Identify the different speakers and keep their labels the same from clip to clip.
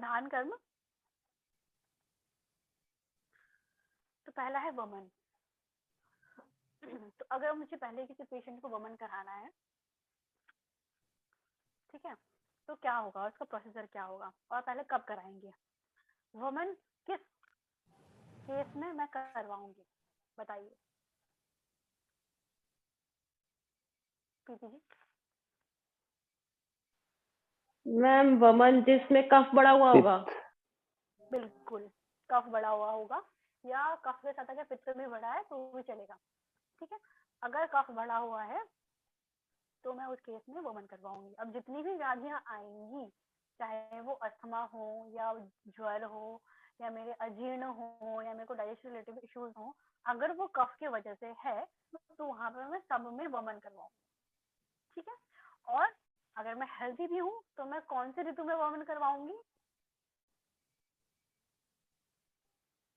Speaker 1: प्रधान कर्म। तो पहला है वमन। तो अगर मुझे पहले किसी पेशेंट को वमन कराना है, ठीक है, तो क्या होगा, उसका प्रोसीजर क्या होगा और पहले कब कराएंगे? वमन किस केस में मैं करवाऊंगी, बताइए प्रीति जी।
Speaker 2: मैम वमन जिसमें कफ बढ़ा हुआ होगा।
Speaker 1: बिल्कुल, कफ बढ़ा हुआ होगा या कफ के साथ अगर पित्त भी बढ़ा है तो भी चलेगा, ठीक है। अगर कफ बढ़ा हुआ है तो मैं उस केस में वमन करवाऊंगी। अब जितनी भी व्याधियां आएंगी, चाहे वो अस्थमा हो या ज्वर हो या मेरे अजीर्ण हो या मेरे को डाइजेशन रिलेटेड इश्यूज हो, अगर वो कफ की वजह से है तो वहां पर मैं सब में वमन करवाऊंगी, ठीक है। और अगर मैं हेल्थी भी हूँ तो मैं कौन से ऋतु में वमन करवाऊंगी?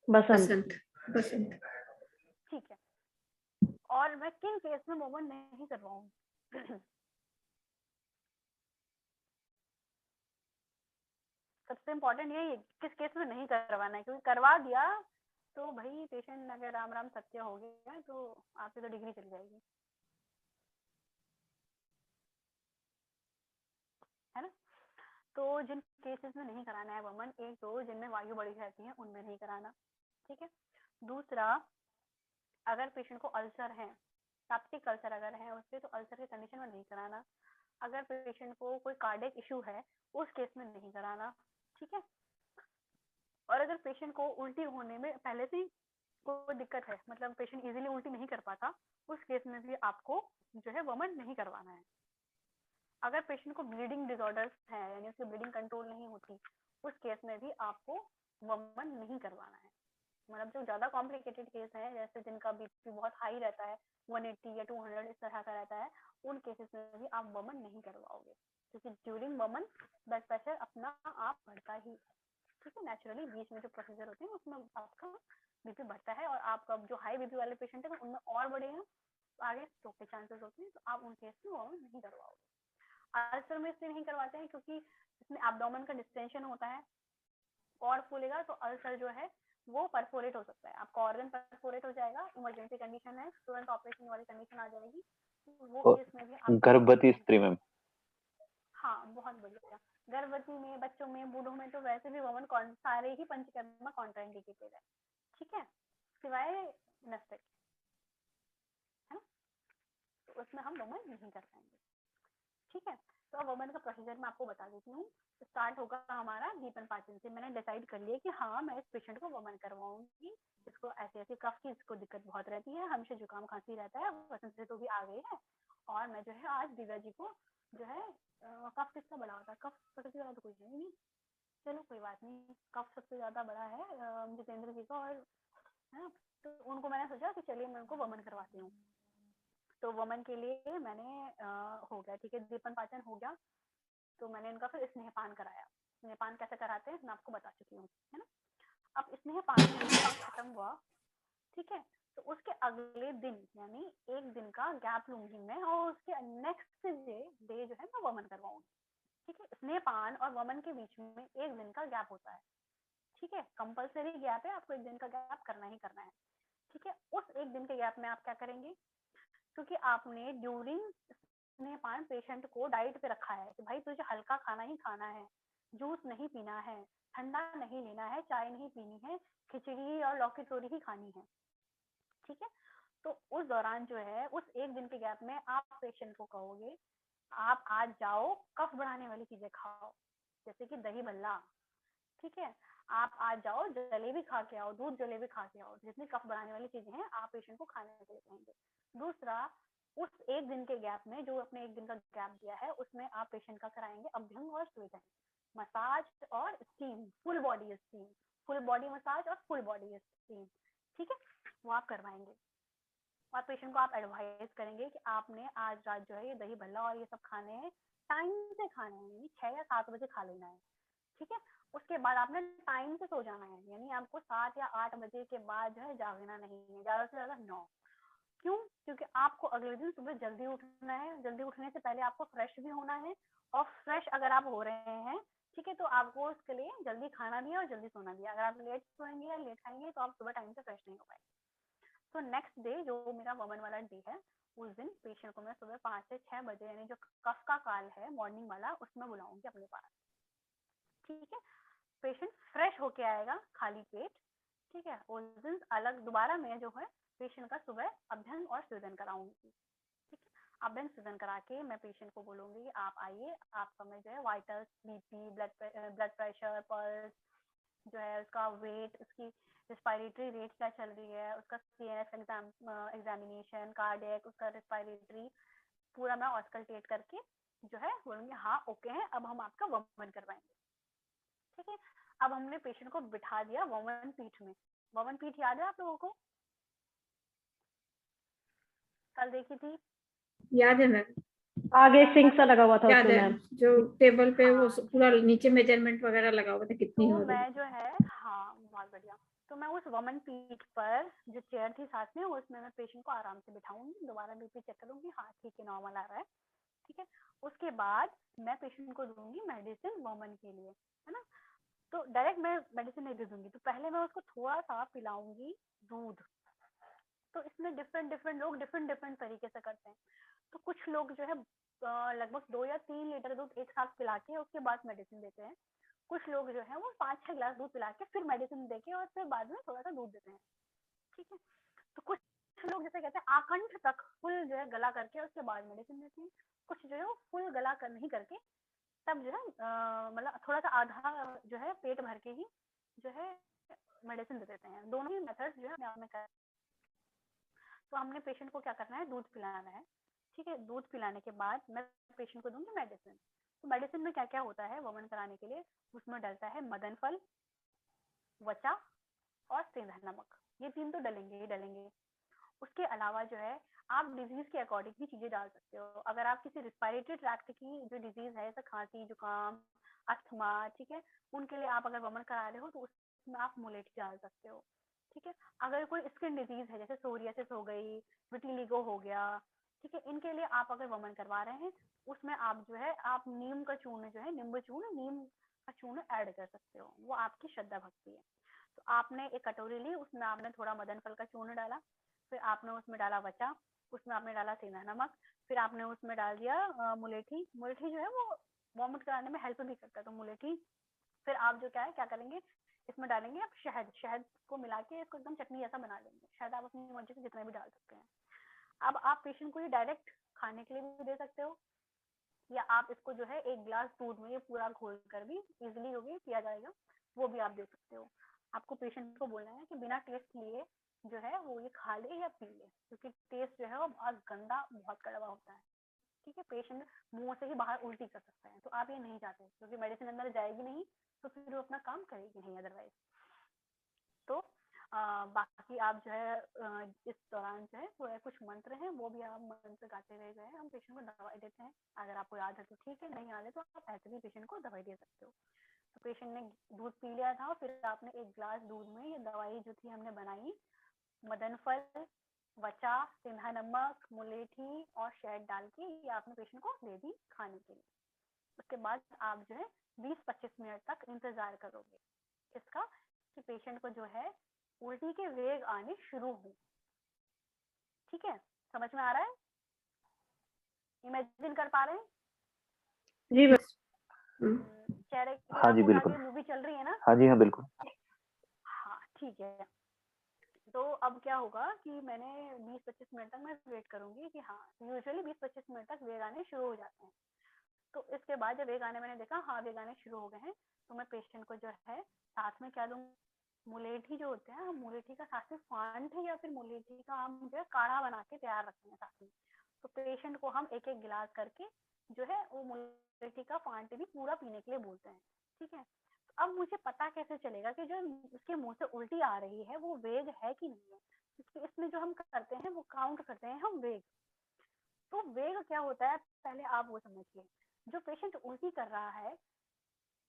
Speaker 2: बसंत।
Speaker 3: बसंत।
Speaker 1: ठीक है। और मैं किन केस में वमन नहीं करवाऊंगी? सबसे इम्पोर्टेंट यही है किस केस में नहीं करवाना है, क्योंकि करवा दिया तो भाई पेशेंट अगर राम राम सत्य हो गया तो आपकी तो डिग्री चली जाएगी, है ना। तो जिन केसेस में नहीं कराना है वमन, एक तो जिनमें वायु बढ़ी रहती है उनमें नहीं कराना, ठीक है। दूसरा, अगर पेशेंट को अल्सर है, पेप्टिक अल्सर अगर है उससे, तो अल्सर की कंडीशन में नहीं कराना। अगर पेशेंट को कोई कार्डियक इशू है उस केस में नहीं कराना, ठीक है। और अगर पेशेंट को उल्टी होने में पहले से कोई दिक्कत है, मतलब पेशेंट इजीली उल्टी नहीं कर पाता, उस केस में भी आपको जो है वमन नहीं करवाना है। अगर पेशेंट को ब्लीडिंग डिसऑर्डर्स है, यानी उसकी ब्लीडिंग कंट्रोल नहीं होती, उस केस में भी आपको वमन नहीं करवाना है। मतलब जो ज्यादा कॉम्प्लिकेटेड केस है, जैसे जिनका बीपी बहुत हाई रहता है, 180 या 200 इस तरह का रहता है, उन केसेस में भी आप वमन नहीं करवाओगे, क्योंकि ड्यूरिंग वमन ब्लड प्रेशर अपना आप बढ़ता ही, ठीक है, नेचुरली बीच में जो प्रोसीजर होते हैं उसमें आपका बीपी बढ़ता है, और आपका जो हाई बीपी वाले पेशेंट है उनमें और बढ़ेगा, आगे स्ट्रोक के चांसेस होते हैं, तो आप उन केस में वमन नहीं करवाओगे। अल्सर में इसलिए नहीं करवाते हैं क्योंकि इसमें एब्डोमेन का डिस्टेंशन होता है, और फूलेगा तो अल्सर जो है वो परफोरेट हो सकता है, आपका ऑर्गन परफोरेट हो जाएगा, इमरजेंसी कंडीशन है, तुरंत ऑपरेशन वाली कंडीशन आ जाएगी, तो वो केस में भी
Speaker 4: गर्भवती स्त्री में।
Speaker 1: हाँ, बहुत बढ़िया। गर्भवती में, बच्चों में, बूढ़ों में तो वैसे भी वमन सारे ही पंचकर्मा कॉन्ट्राइंडिकेटेड है, ठीक है, सिवाय नस्तक, है ना, तो उसमें हम वमन नहीं कर पाएंगे, ठीक है। तो अब वमन का प्रोसीजर मैं आपको बता देती हूँ। स्टार्ट होगा हमारा दीपन पाचन से। मैंने डिसाइड कर लिया कि हाँ मैं इस पेशेंट को वमन करवाऊंगी, इसको ऐसे ऐसे कफ की इसको दिक्कत बहुत रहती है, हमेशा जुकाम खांसी रहता है, वसंत ऋतु भी आ गई है, और मैं जो है आज दिव्या जी को जो है कफ किसका बड़ा होता है, कफ सबसे ज्यादा तो कोई है नहीं, चलो कोई बात नहीं, कफ सबसे ज्यादा बड़ा है जितेंद्र जी का, और है ना, तो उनको मैंने सोचा कि चलिए मैं उनको वमन करवाती हूँ। तो वमन के लिए मैंने हो गया, ठीक है, दीपन पाचन हो गया, तो मैंने इनका फिर स्नेहपान कराया। स्नेहपान कैसे कराते हैं मैं आपको बता चुकी हूँ, है ना। अब स्नेहपान खत्म हुआ, ठीक है, तो उसके अगले दिन यानी एक दिन का गैप लूंगी मैं, और उसके नेक्स्ट डे जो है मैं वमन करवाऊंगी, ठीक है। स्नेहपान और वमन के बीच में एक दिन का गैप होता है, ठीक है, कंपलसरी गैप है, आपको एक दिन का गैप करना ही करना है, ठीक है। उस एक दिन के गैप में आप क्या करेंगे, क्योंकि आपने ड्यूरिंग स्नेहपान पेशेंट को डाइट पे रखा है कि भाई तुझे हल्का खाना ही खाना है, जूस नहीं पीना है, ठंडा नहीं लेना है, चाय नहीं पीनी है, खिचड़ी और लौकी चोरी ही खानी है, ठीक है। तो उस दौरान जो है उस एक दिन के गैप में आप पेशेंट को कहोगे आप आज जाओ कफ बढ़ाने वाली चीजें खाओ, जैसे कि दही भल्ला, ठीक है, आप आज जाओ जलेबी खा के आओ, दूध जलेबी खा के आओ, जितनी कफ बढ़ाने वाली चीजें हैं आप पेशेंट को खाने के लिए कहेंगे। दूसरा, उस एक दिन के गैप में जो अपने एक दिन का गैप दिया है उसमें आप पेशेंट का कराएंगे अभ्यंग और स्वेदन, मसाज और steam, full body steam, full body massage और फुल बॉडी स्टीम, ठीक है, वो आप करवाएंगे। और पेशेंट को आप एडवाइस करेंगे कि आपने आज रात जो है ये दही भल्ला और ये सब खाने हैं, टाइम से खाने हैं, 6 या 7 बजे खा लेना है, ठीक है। उसके बाद आपने टाइम से सो जाना है, यानी आपको 7 या 8 बजे के बाद जो है जागना नहीं है, ज्यादा से ज्यादा 9। क्यों? क्योंकि आपको अगले दिन सुबह जल्दी उठना है, जल्दी उठने से पहले आपको फ्रेश भी होना है, और फ्रेश अगर आप हो रहे हैं ठीक है, तो आपको उसके लिए जल्दी खाना दिया और जल्दी सोना दिया। अगर आप लेट सोएंगे या लेट खाएंगे तो आप सुबह टाइम से फ्रेश नहीं हो पाएंगे। तो नेक्स्ट डे जो मेरा वमन वाला डे है, उस दिन पेशेंट को मैं सुबह 5 से 6 बजे यानी जो कफ का काल है मॉर्निंग वाला, उसमें बुलाऊंगी अपने पास। ठीक है, पेशेंट फ्रेश होके आएगा खाली पेट। ठीक है, उस दिन अलग दोबारा मैं जो है पेशेंट का सुबह अभ्यंग और सृजन कराऊंगी। ठीक है, अभ्यंग सृजन करा के मैं पेशेंट को बोलूंगी कि आप आइए, आपका मैं जो है vitals, BP, blood pressure, pulse जो है, उसका वेट, उसकी रेस्पिरेटरी रेट क्या चल रही है, उसका सीएनएस एग्जामिनेशन, कार्डियक, उसका रेस्पिरेटरी पूरा मैं ऑस्कल्टेट करके जो है बोलूंगी हाँ ओके है, अब हम आपका वमन करवाएंगे। ठीक है, अब हमने पेशेंट को बिठा दिया वमन पीठ में। वमन पीठ याद है आप लोगों को? कल देखी थी।
Speaker 3: याद है मैम,
Speaker 2: आगे सिंक सा लगा हुआ था
Speaker 3: याद
Speaker 2: उसमें
Speaker 3: है,
Speaker 2: मैम।
Speaker 3: जो टेबल पे वो
Speaker 1: हाँ,
Speaker 3: पूरा नीचे मेजरमेंट वगैरह लगा हुआ था कितनी
Speaker 1: तो
Speaker 3: हो रही
Speaker 1: मैं
Speaker 3: है।
Speaker 1: जो है, हाँ बहुत बढ़िया, तो मैं उस वमन पीठ पर जो चेयर थी साथ में, उसमें मैं पेशेंट को आराम से बिठाऊंगी, दोबारा बीपी चेक करूंगी, हाँ ठीक है नॉर्मल आ रहा है। ठीक है, उसके बाद मैं पेशेंट को दूंगी मेडिसिन वमन के लिए, है ना। तो डायरेक्ट मैं मेडिसिन नहीं दे दूंगी, तो पहले मैं उसको थोड़ा सा पिलाऊंगी दूध। तो इसमें डिफरेंट डिफरेंट लोग डिफरेंट डिफरेंट तरीके से करते हैं। तो कुछ लोग जो है लगभग 2 या 3 लीटर दूध एक साथ पिला के उसके बाद मेडिसिन देते हैं। कुछ लोग जो है वो 5-6 ग्लास दूध पिला के फिर मेडिसिन देके और फिर बाद में थोड़ा सा दूध देते हैं। ठीक है, तो कुछ लोग जैसे कहते हैं आकंठ तक फुल जो है गला करके उसके बाद मेडिसिन देते हैं। कुछ जो है वो फुल गला कर नहीं करके तब जो है मतलब थोड़ा सा आधा जो है पेट भर के ही जो है मेडिसिन दे देते हैं। दोनों ही मेथड्स जो है अपने आप में कर। तो हमने पेशेंट को क्या करना है, दूध पिलाना है। ठीक है, दूध पिलाने के बाद मैं पेशेंट को दूंगी मेडिसिन। तो मेडिसिन में क्या क्या होता है वमन कराने के लिए, उसमें डलता है मदन फल, वचा और सेंधा नमक। ये 3 तो डलेंगे ही डलेंगे। उसके अलावा जो है आप डिजीज के अकॉर्डिंग भी चीजें डाल सकते हो। अगर आप किसी रिस्पायरेटरी ट्रैक्ट की जो डिजीज है, जैसे खांसी, जुकाम, अस्थमा, ठीक है, उनके लिए आप अगर वमन करा रहे हो तो उसमें आप मुलेठी डाल सकते हो। ठीक है, अगर कोई स्किन डिजीज है जैसे सोरियासिस हो गई, विटिलिगो हो गया, ठीक है, इनके लिए आप अगर वमन करवा रहे हैं उसमें आप जो है आप नीम का चूर्ण जो है, नींबू चूर्ण, नीम का चूर्ण ऐड कर सकते हो, वो आपकी श्रद्धा भक्ति है। तो आपने एक कटोरी ली, उसमें आपने थोड़ा मदन फल का चूर्ण डाला, फिर आपने उसमें डाला वचा, उसमें आपने डाला सेंधा नमक, फिर आपने उसमें डाल दिया मुलेठी। मुलेठी जो है वो वॉमिट कराने में हेल्प भी करता है, तो मुलेठी। फिर आप जो क्या है क्या करेंगे, इसमें डालेंगे आप शहद। शहद को मिला के इसको एकदम चटनी जैसा बना लेंगे। शहद आप अपनी मर्जी से जितना भी डाल सकते हैं। अब आप पेशेंट को ये डायरेक्ट खाने के लिए भी दे सकते हो, या आप इसको जो है 1 ग्लास दूध में ये पूरा घोल कर भी इजिली हो गया पिया जाएगा, वो भी आप दे सकते हो। आपको पेशेंट को बोलना है कि बिना टेस्ट लिए जो है वो ये खा ले या पी ले, क्योंकि टेस्ट जो है वो बहुत गंदा, बहुत कड़वा होता है। ठीक है, पेशेंट मुंह से ही बाहर उल्टी कर सकता है, तो आप ये नहीं चाहते, क्योंकि मेडिसिन अंदर जाएगी नहीं तो फिर वो अपना काम करेगी नहीं अदरवाइज। तो बाकी आप जो है इस दौरान जो है वो है कुछ मंत्र हैं, वो भी आप मंत्र गाते हुए जो है हम पेशेंट को दवाई देते हैं। अगर आपको याद है तो ठीक है, नहीं याद है तो आप ऐसे भी पेशेंट को दवाई दे सकते हो। तो पेशेंट ने दूध पी लिया था, फिर आपने 1 ग्लास दूध में ये दवाई जो थी हमने बनाई, मदन फल, वचा, सेंधा नमक, मुलेठी और शहद डाल के ये आपने पेशेंट को दे दी खाने के लिए। उसके बाद आप जो है 20-25 मिनट तक इंतजार करोगे इसका, कि पेशेंट को जो है उल्टी के वेग आने शुरू हो। ठीक है, समझ में आ रहा है? इमेजिन कर पा रहे हैं?
Speaker 2: जी मैम।
Speaker 1: चेहरे की
Speaker 4: हाँ जी
Speaker 1: आंखों के
Speaker 4: बिल्कुल।
Speaker 1: आगे मूवी चल रही है ना?
Speaker 4: हाँ जी, हाँ बिल्कुल।
Speaker 1: हाँ ठीक है। तो अब क्या होगा कि मैंने 20-25 मिनट तक मैं वेट करूंगी कि हाँ, यूजुअली 20-25 मिनट तक वेग आने शुरू हो जाते हैं। तो इसके बाद जब वेग आने मैंने देखा हाँ वेग आने शुरू हो गए हैं, तो मैं पेशेंट को जो है साथ में क्या दूंगी, मुलेठी जो होते हैं, हम मुलेठी का साथ में फांट या फिर मुलेठी का हम जो है काढ़ा बना के तैयार रखते हैं साथ में। तो पेशेंट को हम 1-1 गिलास करके जो है वो मुलेठी का फांट भी पूरा पीने के लिए बोलते हैं। ठीक है, तो अब मुझे पता कैसे चलेगा कि जो उसके मुंह से उल्टी आ रही है वो वेग है कि नहीं है, क्योंकि इसमें जो हम करते हैं वो काउंट करते हैं हम वेग। तो वेग क्या होता है पहले आप वो समझिए। जो पेशेंट उल्टी कर रहा है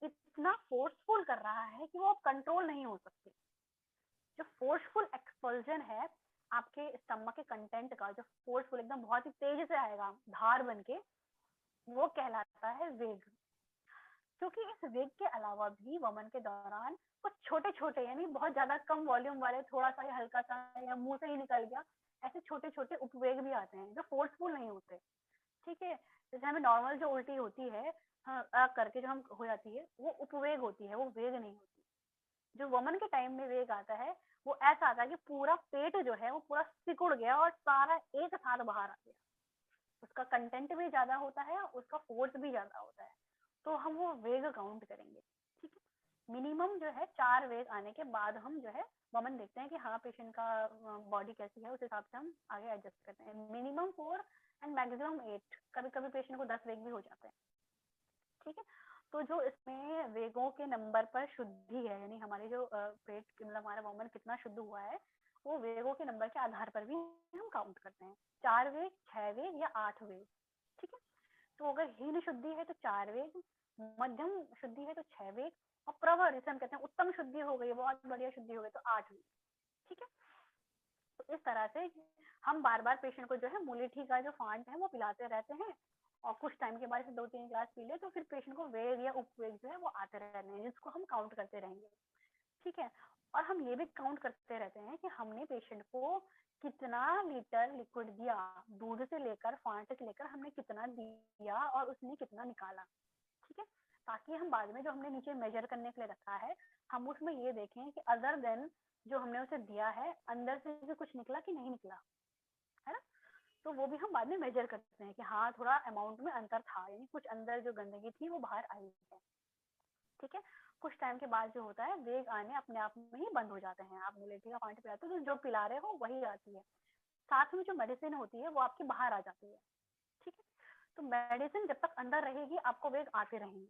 Speaker 1: इतना फोर्सफुल कर रहा है कि वो अब कंट्रोल नहीं हो सकती। जो फोर्सफुल एक्सपल्जन है आपके स्टमक के कंटेंट का, जो फोर्सफुल एकदम बहुत ही तेजी से आएगा धार बन के, वो कहलाता है वेग। क्योंकि इस वेग के अलावा भी वमन के दौरान कुछ छोटे छोटे यानी बहुत ज्यादा कम वॉल्यूम वाले, थोड़ा सा या हल्का सा या मुंह से ही निकल गया, ऐसे छोटे छोटे उपवेग भी आते हैं जो फोर्सफुल नहीं होते। ठीक है, जैसे हमें नॉर्मल जो उल्टी होती है, हाँ, करके जो हम हो जाती है, वो उपवेग होती है, वो वेग नहीं होती। जो वमन के टाइम में वेग आता है वो ऐसा आता है कि पूरा पेट जो है वो पूरा सिकुड़ गया और सारा एक साथ बाहर आ गया। उसका कंटेंट भी ज्यादा होता है, उसका फोर्स भी ज्यादा होता है, तो हम वो वेग काउंट करेंगे। ठीक है, मिनिमम जो है 4 वेग आने के बाद हम जो है वमन देखते हैं कि हाँ पेशेंट का बॉडी कैसी है, उस हिसाब से हम आगे एडजस्ट करते हैं। मिनिमम 4 एंड मैक्सिमम 8, कभी कभी पेशेंट को 10 वेग भी हो जाते हैं। ठीक है, तो जो इसमें वेगों के नंबर पर शुद्धि है, यानी हमारे जो पेट मतलब हमारा वमन कितना शुद्ध हुआ है, वो वेगों के नंबर के आधार पर भी हम काउंट करते हैं। 4 वेग, 6 वेग या 8 वेग। ठीक है, तो अगर हीन शुद्धि है तो 4 वेग, मध्यम शुद्धि है तो 6 वेग, और प्रवर जिसे हम कहते हैं उत्तम शुद्धि हो गई, बहुत बढ़िया शुद्धि हो गई, तो 8 वेग। ठीक है, तो इस तरह से हम बार बार पेशेंट को जो है मुलेठी का जो फांट है वो पिलाते रहते हैं, और कुछ टाइम के बाद से 2-3 ग्लास पी ले तो फिर पेशेंट को वेग या उपवेग जो है वो आते रहने हैं, जिसको हम काउंट करते रहेंगे। ठीक है, और हम ये भी काउंट करते रहते हैं कि हमने पेशेंट को कितना लीटर लिक्विड दिया, दूध से लेकर फांट से लेकर हमने कितना दिया और उसने कितना निकाला। ठीक है, ताकि हम बाद में जो हमने नीचे मेजर करने के लिए रखा है, हम उसमें ये देखें कि अदर देन जो हमने उसे दिया है, अंदर से भी कुछ निकला कि नहीं निकला, है ना। तो वो भी हम बाद में मेजर करते हैं कि हाँ थोड़ा अमाउंट में अंतर था, यानी कुछ अंदर जो गंदगी थी वो बाहर आई है। ठीक है, कुछ टाइम के बाद जो होता है वेग आने अपने आप में ही बंद हो जाते हैं। आप मुलेठी का पानी पिलाते हो तो जो पिला रहे हो वही आती है, साथ में जो मेडिसिन होती है वो आपकी बाहर आ जाती है। ठीक है, तो मेडिसिन जब तक अंदर रहेगी आपको वेग आते रहेंगे।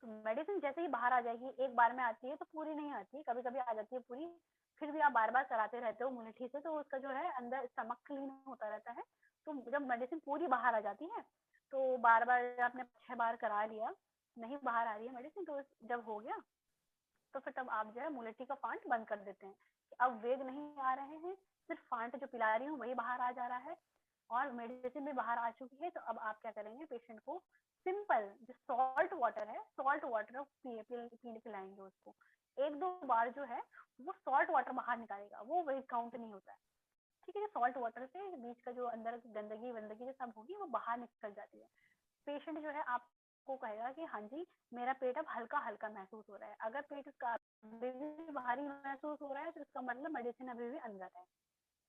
Speaker 1: तो मेडिसिन जैसे ही बाहर आ जाएगी, एक बार में आती है तो पूरी नहीं आती, कभी कभी आ जाती है पूरी, फिर भी आप बार बार कराते रहते हो मुलेठी से, तो उसका जो है अंदर स्टमक क्लीन होता रहता है। तो जब मेडिसिन पूरी बाहर आ जाती है, तो बार बार आपने 6 बार करा लिया, नहीं बाहर आ रही है मेडिसिन, तो जब हो गया तो फिर तब आप जो है मुलेठी का फांट बंद कर देते हैं कि अब वेग नहीं आ रहे हैं, सिर्फ फांट जो पिला रही हूँ वही बाहर आ जा रहा है और मेडिसिन भी बाहर आ चुकी है। तो अब आप क्या करेंगे, पेशेंट को सिंपल जो सॉल्ट वाटर है, सॉल्ट वाटर पिलाएंगे उसको। 1-2 बार जो है वो सॉल्ट वाटर बाहर निकालेगा, वो वेग काउंट नहीं होता है। ठीक है, सॉल्ट वाटर से बीच का जो अंदर गंदगी वंदगी जो सब होगी वो बाहर निकल जाती है। पेशेंट जो है आपको कहेगा कि हाँ जी मेरा पेट अब हल्का हल्का महसूस हो रहा है। अगर पेट उसका अभी भी भारी महसूस हो रहा है तो इसका मतलब मेडिसिन अभी भी अंदर है।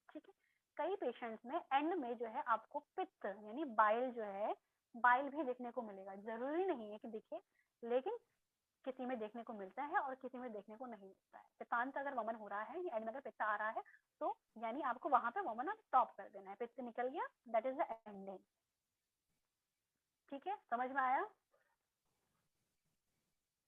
Speaker 1: ठीक है, कई पेशेंट्स में एंड में जो है आपको पित्त यानी बाइल जो है, बाइल भी देखने को मिलेगा। जरूरी नहीं है कि दिखे, लेकिन किसी में देखने को मिलता है और किसी में देखने को नहीं मिलता है। पित्तांत अगर वमन हो रहा है, एंड में अगर पित्त आ रहा है, तो यानी आपको वहां पे वमन स्टॉप कर देना है, पित्त निकल गया, दैट इज द एंडिंग। ठीक है, समझ में आया?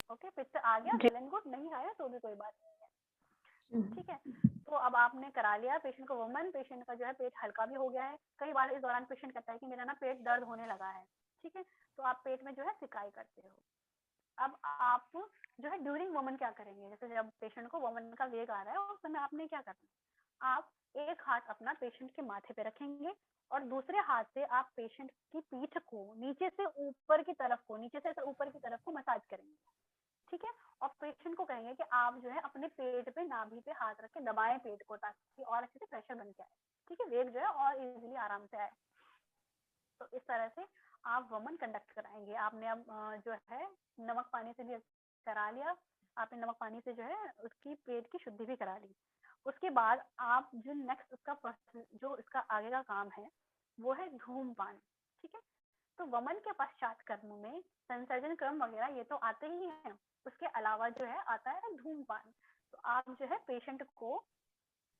Speaker 1: ओके, पित्त आ गया,
Speaker 2: जी।
Speaker 1: वेल एंड गुड, नहीं आया तो भी कोई बात नहीं है। ठीक है, तो अब आपने करा लिया पेशेंट को वमन, पेशेंट का जो है पेट हल्का भी हो गया है। कई बार इस दौरान पेशेंट कहता है कि मेरा ना पेट दर्द होने लगा है। ठीक है, तो आप पेट में जो है सिकाई करते हो। अब आप जो है ड्यूरिंग वमन क्या करेंगे, जैसे जब पेशेंट को वमन का वेग आ रहा है उस समय आपने क्या करना है, आप एक हाथ अपना पेशेंट के माथे पे रखेंगे और दूसरे हाथ से आप पेशेंट की पीठ को नीचे से ऊपर की तरफ को, नीचे से ऊपर की तरफ को मसाज करेंगे। ठीक है, और पेशेंट को कहेंगे कि आप जो है अपने पेट पे नाभि पे हाथ रख के दबाएं पेट को, ताकि और अच्छे से प्रेशर बन के आए। ठीक है, वेग जो है और इजीली आराम से आए। तो इस तरह से आप वमन कंडक्ट कराएंगे। आपने अब जो है नमक पानी से भी करा लिया, आपने नमक पानी से जो है उसकी पेट की शुद्धि भी करा ली। उसके बाद आप जो नेक्स्ट उसका जो इसका आगे का काम है वो है धूमपान। ठीक है, तो वमन के पश्चात कर्म में संसर्जन क्रम वगैरह ये तो आते ही हैं, उसके अलावा जो है आता है धूमपान। तो आप जो है पेशेंट को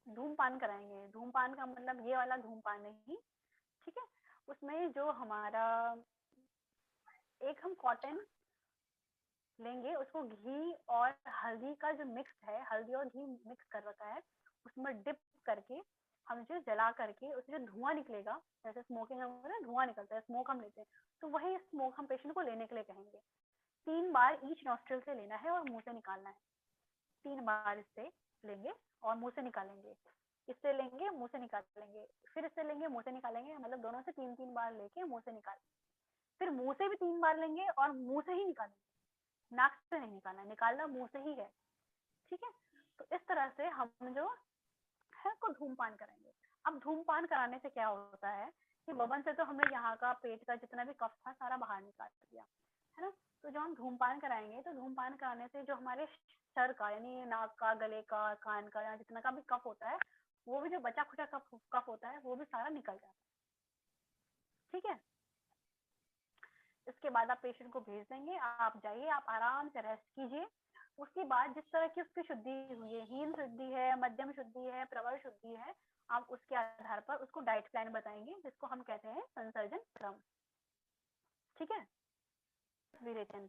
Speaker 1: धूमपान कराएंगे। धूमपान का मतलब ये वाला धूमपान नहीं, ठीक है, उसमें जो हमारा एक हम कॉटन लेंगे, उसको घी और हल्दी का जो मिक्स है, हल्दी और घी मिक्स कर रखा है, उसमें डिप करके हम जो जला करके उससे जो धुआं निकलेगा, जैसे स्मोकिंग में धुआं निकलता है, स्मोक हम लेते हैं, तो वही स्मोक हम पेशेंट को लेने के लिए कहेंगे। 3 बार ईच नॉस्ट्रल से लेना है और मुंह से निकालना है। 3 बार इससे लेंगे और मुंह से निकालेंगे, इससे लेंगे मुंह से निकालेंगे, फिर इससे लेंगे मुंह से निकालेंगे, मतलब दोनों से 3-3 बार लेके मुंह से निकालेंगे। फिर मुंह से भी 3 बार लेंगे और मुंह से ही निकालेंगे, नाक से नहीं निकालना, निकालना मुंह से ही है। ठीक है, तो इस तरह से हम जो है को धूमपान कराएंगे। अब धूमपान कराने से क्या होता है कि बबन से तो हमने यहाँ का पेट का जितना भी कफ था सारा बाहर निकाल दिया, है ना। तो जब हम धूमपान कराएंगे तो धूमपान कराने से जो हमारे सर का यानी नाक का, गले का, कान का, या जितना का भी कफ होता है, वो भी जो बचा खुचा कफ होता है वो भी सारा निकल जाता है। ठीक है, इसके बाद आप पेशेंट को भेज देंगे, आप जाइए, आप आराम से रेस्ट कीजिए। उसके बाद जिस तरह की उसकी शुद्धि हुई है, हीन शुद्धि है, मध्यम शुद्धि है, प्रबल शुद्धि है, आप उसके आधार पर उसको डाइट प्लान बताएंगे, जिसको हम कहते हैं संसर्जन क्रम। ठीक है, विरेचन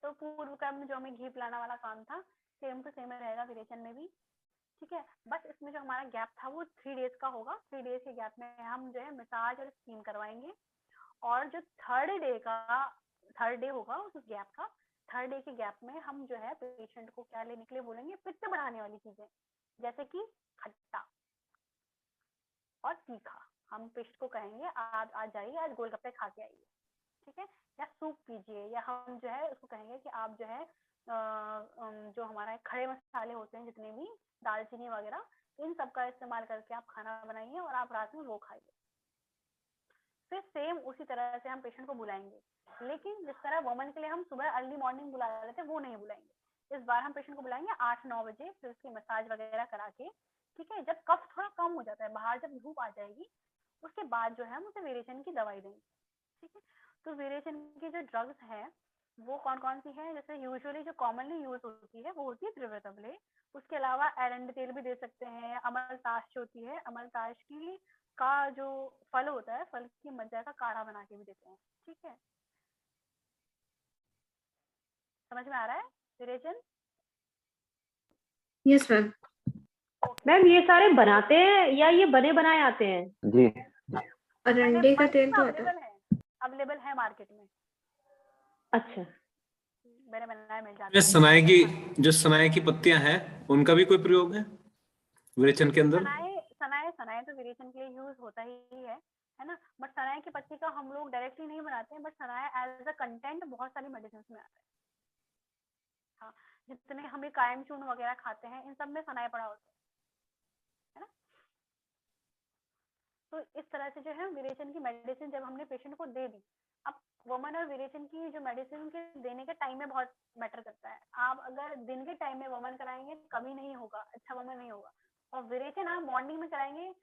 Speaker 1: तो पूर्व क्रम में जो हमें घी पिलाना वाला काम था, सेम टू सेम रहेगा विरेचन में भी। ठीक है, बस इसमें जो हमारा गैप था वो 3 डेज का होगा। 3 डेज के गैप में हम जो है मसाज और स्टीम करवाएंगे, और जो थर्ड डे होगा उस गैप का, थर्ड डे के गैप में हम जो है पेशेंट को क्या लेने के लिए बोलेंगे, पित्त बढ़ाने वाली चीजें, जैसे कि खट्टा और तीखा। हम पेशेंट को कहेंगे आज जाइए, आज गोलगप्पे खा के आइए। ठीक है, या सूप पीजिए, या हम जो है उसको कहेंगे कि आप जो है जो हमारा खड़े मसाले होते हैं जितने भी, दालचीनी वगैरह, इन सब का इस्तेमाल करके आप खाना बनाइए और आप रात में वो खाइए। फिर सेम उसी तरह से हम पेशेंट को बुलाएंगे, लेकिन जिस तरह वुमन के लिए हम सुबह अर्ली मॉर्निंग बुला रहे थे वो नहीं बुलाएंगे। इस बार हम पेशेंट को बुलाएंगे 8-9 बजे, फिर उसकी मसाज वगैरह करा के। ठीक है, जब कफ थोड़ा कम हो जाता है, बाहर जब धूप आ जाएगी, उसके बाद जो है हम उसे वेरिएशन की दवाई देंगे। ठीक है, तो वेरिएशन की जो ड्रग्स है वो कौन कौन सी है, जैसे यूजुअली जो कॉमनली यूज होती है वो होती है त्रिवृतबले। उसके अलावा एरेंडेल भी दे सकते हैं, अमलताश होती है, अमलताश की का जो फल होता है, फल की मज्जा का काढ़ा बना के भी देते हैं। ठीक है, समझ में आ रहा है विरेचन?
Speaker 3: Yes ma'am.
Speaker 2: मैम ये सारे बनाते हैं या ये बने बनाए आते हैं?
Speaker 4: जी
Speaker 3: अरंडी का तेल तो आता है।
Speaker 1: अवेलेबल है मार्केट में,
Speaker 2: अच्छा,
Speaker 1: बने बनाए मिल जाते
Speaker 4: ये
Speaker 1: हैं।
Speaker 4: जो सनाए की पत्तियां हैं उनका भी कोई प्रयोग है विरेचन के अंदर?
Speaker 1: सनाए तो विरेचन के लिए यूज होता ही है ना। बट सनाए की पत्ती का हम लोग डायरेक्टली नहीं बनाते हैं, but senna as a content बहुत सारी मेडिसिन में आता है। हाँ, जितने हम ये कायम चूर्ण वगैरह खाते हैं इन सब में सनाए पड़ा होता है ना। तो इस तरह से जो है विरेचन की मेडिसिन जब हमने पेशेंट को दे दी, अब वुमन और विरेचन की जो मेडिसिन के देने के टाइम में बहुत मैटर करता है। आप अगर दिन के टाइम में वुमन कराएंगे कभी नहीं होगा, अच्छा वुमन नहीं होगा, और विरेचन आप मॉर्निंग में कराएंगे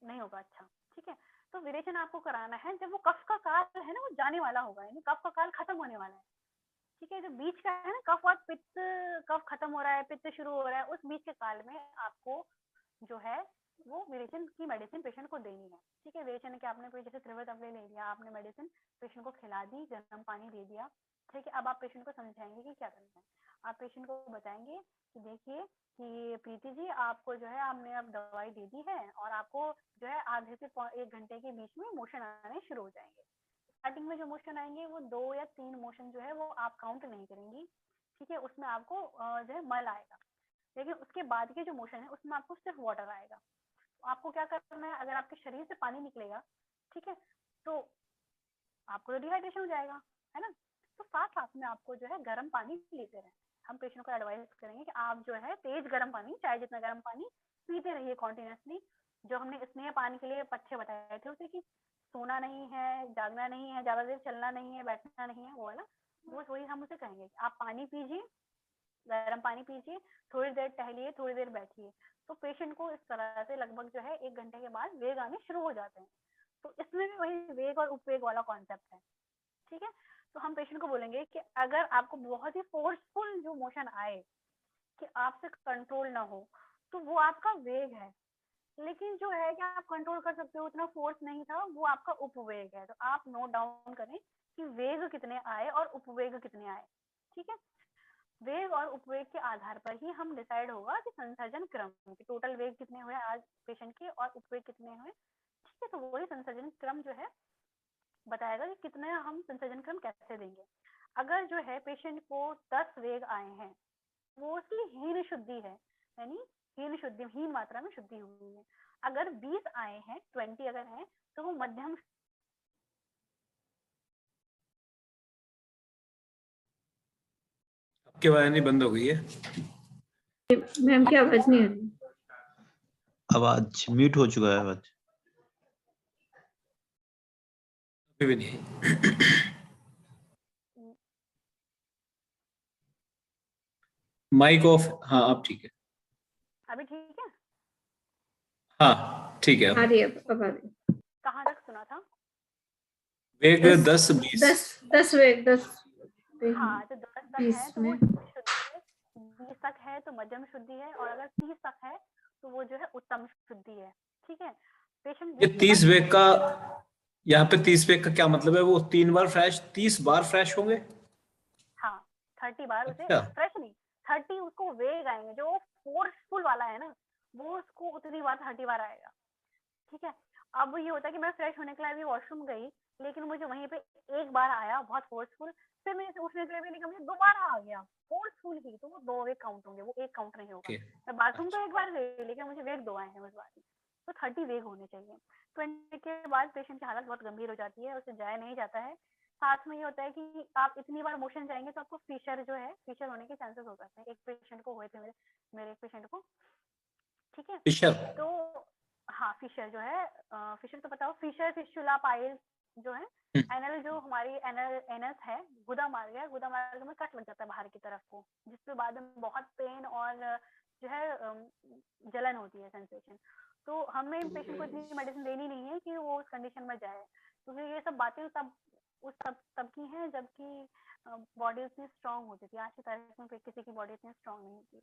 Speaker 1: नहीं होगा अच्छा। ठीक है, तो विरेचन आपको कराना है जब वो कफ का काल है ना वो जाने वाला होगा, यानी कफ का काल खत्म होने वाला है। ठीक है, जो बीच का है ना कफ और पित्त, कफ खत्म हो रहा है, पित्त शुरू हो रहा है, उस बीच के काल में आपको जो है वो विरेचन की मेडिसिन पेशेंट को देनी है। ठीक है, विरेचन के आपने कोई जैसे त्रिवृतबले ले लिया, आपने मेडिसिन पेशेंट को खिला दी, गर्म पानी दे दिया। ठीक है, अब आप पेशेंट को समझाएंगे कि क्या करना है। आप पेशेंट को बताएंगे कि देखिए कि प्रीति जी आपको जो है आपने अब दवाई दे दी है और आपको जो है आधे से 1 घंटे के बीच में मोशन आने शुरू हो जाएंगे। स्टार्टिंग में जो मोशन आएंगे वो 2 या 3 मोशन जो है वो आप काउंट नहीं करेंगी। ठीक है, उसमें आपको जो है मल आएगा, लेकिन उसके बाद के जो मोशन है उसमें आपको सिर्फ वाटर आएगा। तो आपको क्या करना है, अगर आपके शरीर से पानी निकलेगा, ठीक है, तो आपको तो डिहाइड्रेशन हो जाएगा, है ना। तो साथ साथ में आपको जो है गर्म पानी लेते रहें। हम पेशेंट को एडवाइस करेंगे कि आप जो है तेज गर्म पानी, चाहे जितना गर्म पानी, पीते रहिए कॉन्टिन्यूसली। जो हमने स्नेह पानी के लिए पथ्य बताए थे उसे कि सोना नहीं है, जागना नहीं है, ज्यादा देर चलना नहीं है, बैठना नहीं है, वो वाला वो वही हम उसे कहेंगे। आप पानी पीजिए, गर्म पानी पीजिए, थोड़ी देर टहलिए, थोड़ी देर बैठिए। तो पेशेंट को इस तरह से लगभग जो है 1 घंटे के बाद वेग आने शुरू हो जाते हैं। तो इसमें भी वही वेग और उपवेग वाला कॉन्सेप्ट है। ठीक है, तो हम पेशेंट को बोलेंगे कि अगर आपको बहुत ही फोर्सफुल जो मोशन आए कि आपसे कंट्रोल ना हो, तो वो आपका वेग है। लेकिन जो है कि आप कंट्रोल कर सकते हो, उतना फोर्स नहीं था, वो आपका उपवेग है। तो आप नोट डाउन करें कि वेग कितने आए और उपवेग कितने आए। ठीक है, वेग और उपवेग के आधार पर ही हम डिसाइड होगा कि संसर्जन क्रम के टोटल वेग कितने हुए आज पेशेंट के और उपवेग कितने हुए। ठीक है, तो वही संसर्जन क्रम जो है बताएगा कि कितने हम संसर्जन क्रम कैसे देंगे। अगर जो है पेशेंट को 10 वेग आए हैं, वो उसकी हीन शुद्धि है, यानी हीन मात्रा में शुद्धि हुई है। अगर 20 आए हैं, 20 अगर है, तो वो मध्यम
Speaker 4: की वाहिनी बंद हो गई है।
Speaker 3: मैम की आवाज नहीं आ रही।
Speaker 5: आवाज म्यूट हो चुका है आवाज।
Speaker 4: अभी भी नहीं आई। Mic off. हाँ अब ठीक है।
Speaker 1: अभी ठीक है?
Speaker 4: हाँ ठीक है
Speaker 3: आ
Speaker 4: अब।
Speaker 3: रही है अब आ रही है।
Speaker 1: कहाँ तक सुना था?
Speaker 4: वेग
Speaker 3: 10
Speaker 4: 10-20।
Speaker 3: 10 वेग 10 वेग
Speaker 1: हाँ, तो 10 तक
Speaker 3: 20
Speaker 1: है तो वो
Speaker 3: में
Speaker 1: शुद्ध है, 20 तक है तो मध्यम शुद्धि है, और अगर 30 तक है तो वो जो है उत्तम शुद्धि है। ठीक है, पेशेंट
Speaker 4: ये
Speaker 1: 20 के
Speaker 4: 30
Speaker 1: बाद
Speaker 4: वेग का, यहाँ पे 30 वेग का क्या मतलब है? वो 3 बार फ्रेश, 30 बार फ्रेश होंगे?
Speaker 1: हाँ 30 बार उसे
Speaker 4: अच्छा।
Speaker 1: फ्रेश नहीं, 30 उसको वेग आएंगे, जो फोर्सफुल वाला है ना वो उसको उतनी बार 30 बार आएगा। ठीक है, अब ये होता है कि मैं फ्रेश होने के लिए अभी वॉशरूम गई, लेकिन मुझे वहीं पे एक बार आया बहुत फोर्सफुल, फिर मैंने उठने के लिए भी निकल, मुझे दोबारा आ गया फोर्सफुल ही, तो वो 2 वेग काउंट होंगे, वो एक काउंट नहीं होगा।
Speaker 4: ओके।
Speaker 1: मैं बाथरूम तो एक बार गई, लेकिन मुझे वेग 2 आए हैं उस बार में, तो 30 वेग होने चाहिए। 20 के बाद पेशेंट की हालत बहुत गंभीर हो जाती है, उसे जाया नहीं जाता है। साथ में ये होता है कि आप इतनी बार मोशन जाएंगे तो आपको फिशर जो है, फिशर होने के चांसेस हो जाते हैं। एक पेशेंट को हुए थे, मेरे एक पेशेंट को। ठीक है,
Speaker 4: फिशर।
Speaker 1: तो हाँ फिशर जो है, फिशर तो बताओ, फिशर फिशुला पाइल जो है, एनल जो हमारी एनल एनस है, गुदा मार्ग है, गुदा मार्ग में कट लग जाता है बाहर की तरफ को, जिसके बाद में बहुत पेन और जो है जलन होती है, सेंसेशन। तो हमें पेशेंट को इतनी मेडिसिन देनी नहीं है कि वो उस कंडीशन में जाए, क्योंकि ये सब बातें तब की हैं जबकि बॉडी उतनी स्ट्रांग होती थी। आज की तारीख में किसी की बॉडी इतनी स्ट्रांग नहीं होती।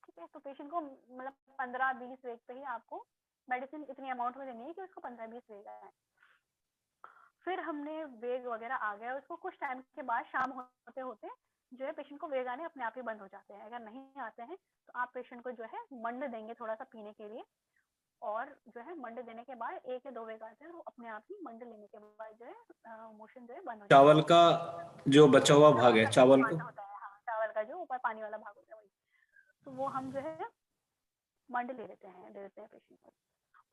Speaker 1: ठीक है, तो पेशेंट को मतलब 15-20 वेग पे ही आपको मेडिसिन इतनी अमाउंट में देनी है कि उसको 15-20 वेग आए। फिर हमने वेग वगैरह आ गया, उसको कुछ टाइम के बाद शाम होते होते जो है पेशेंट को वेग आने अपने आप ही बंद हो जाते हैं। अगर नहीं आते हैं तो आप पेशेंट को जो है मंड देंगे थोड़ा सा पीने के लिए, और जो है मंड देने के बाद 1 या 2 वेग आते हैं, वो अपने आप ही मंड लेने के बाद जो है मोशन जो है बंद हो जाता है।
Speaker 4: चावल का जो बचा हुआ भाग है, चावल को।
Speaker 1: होता है, हाँ चावल का जो ऊपर पानी वाला भाग होता है वही, तो वो हम जो है मंड ले लेते हैं, दे देते हैं पेशेंट को।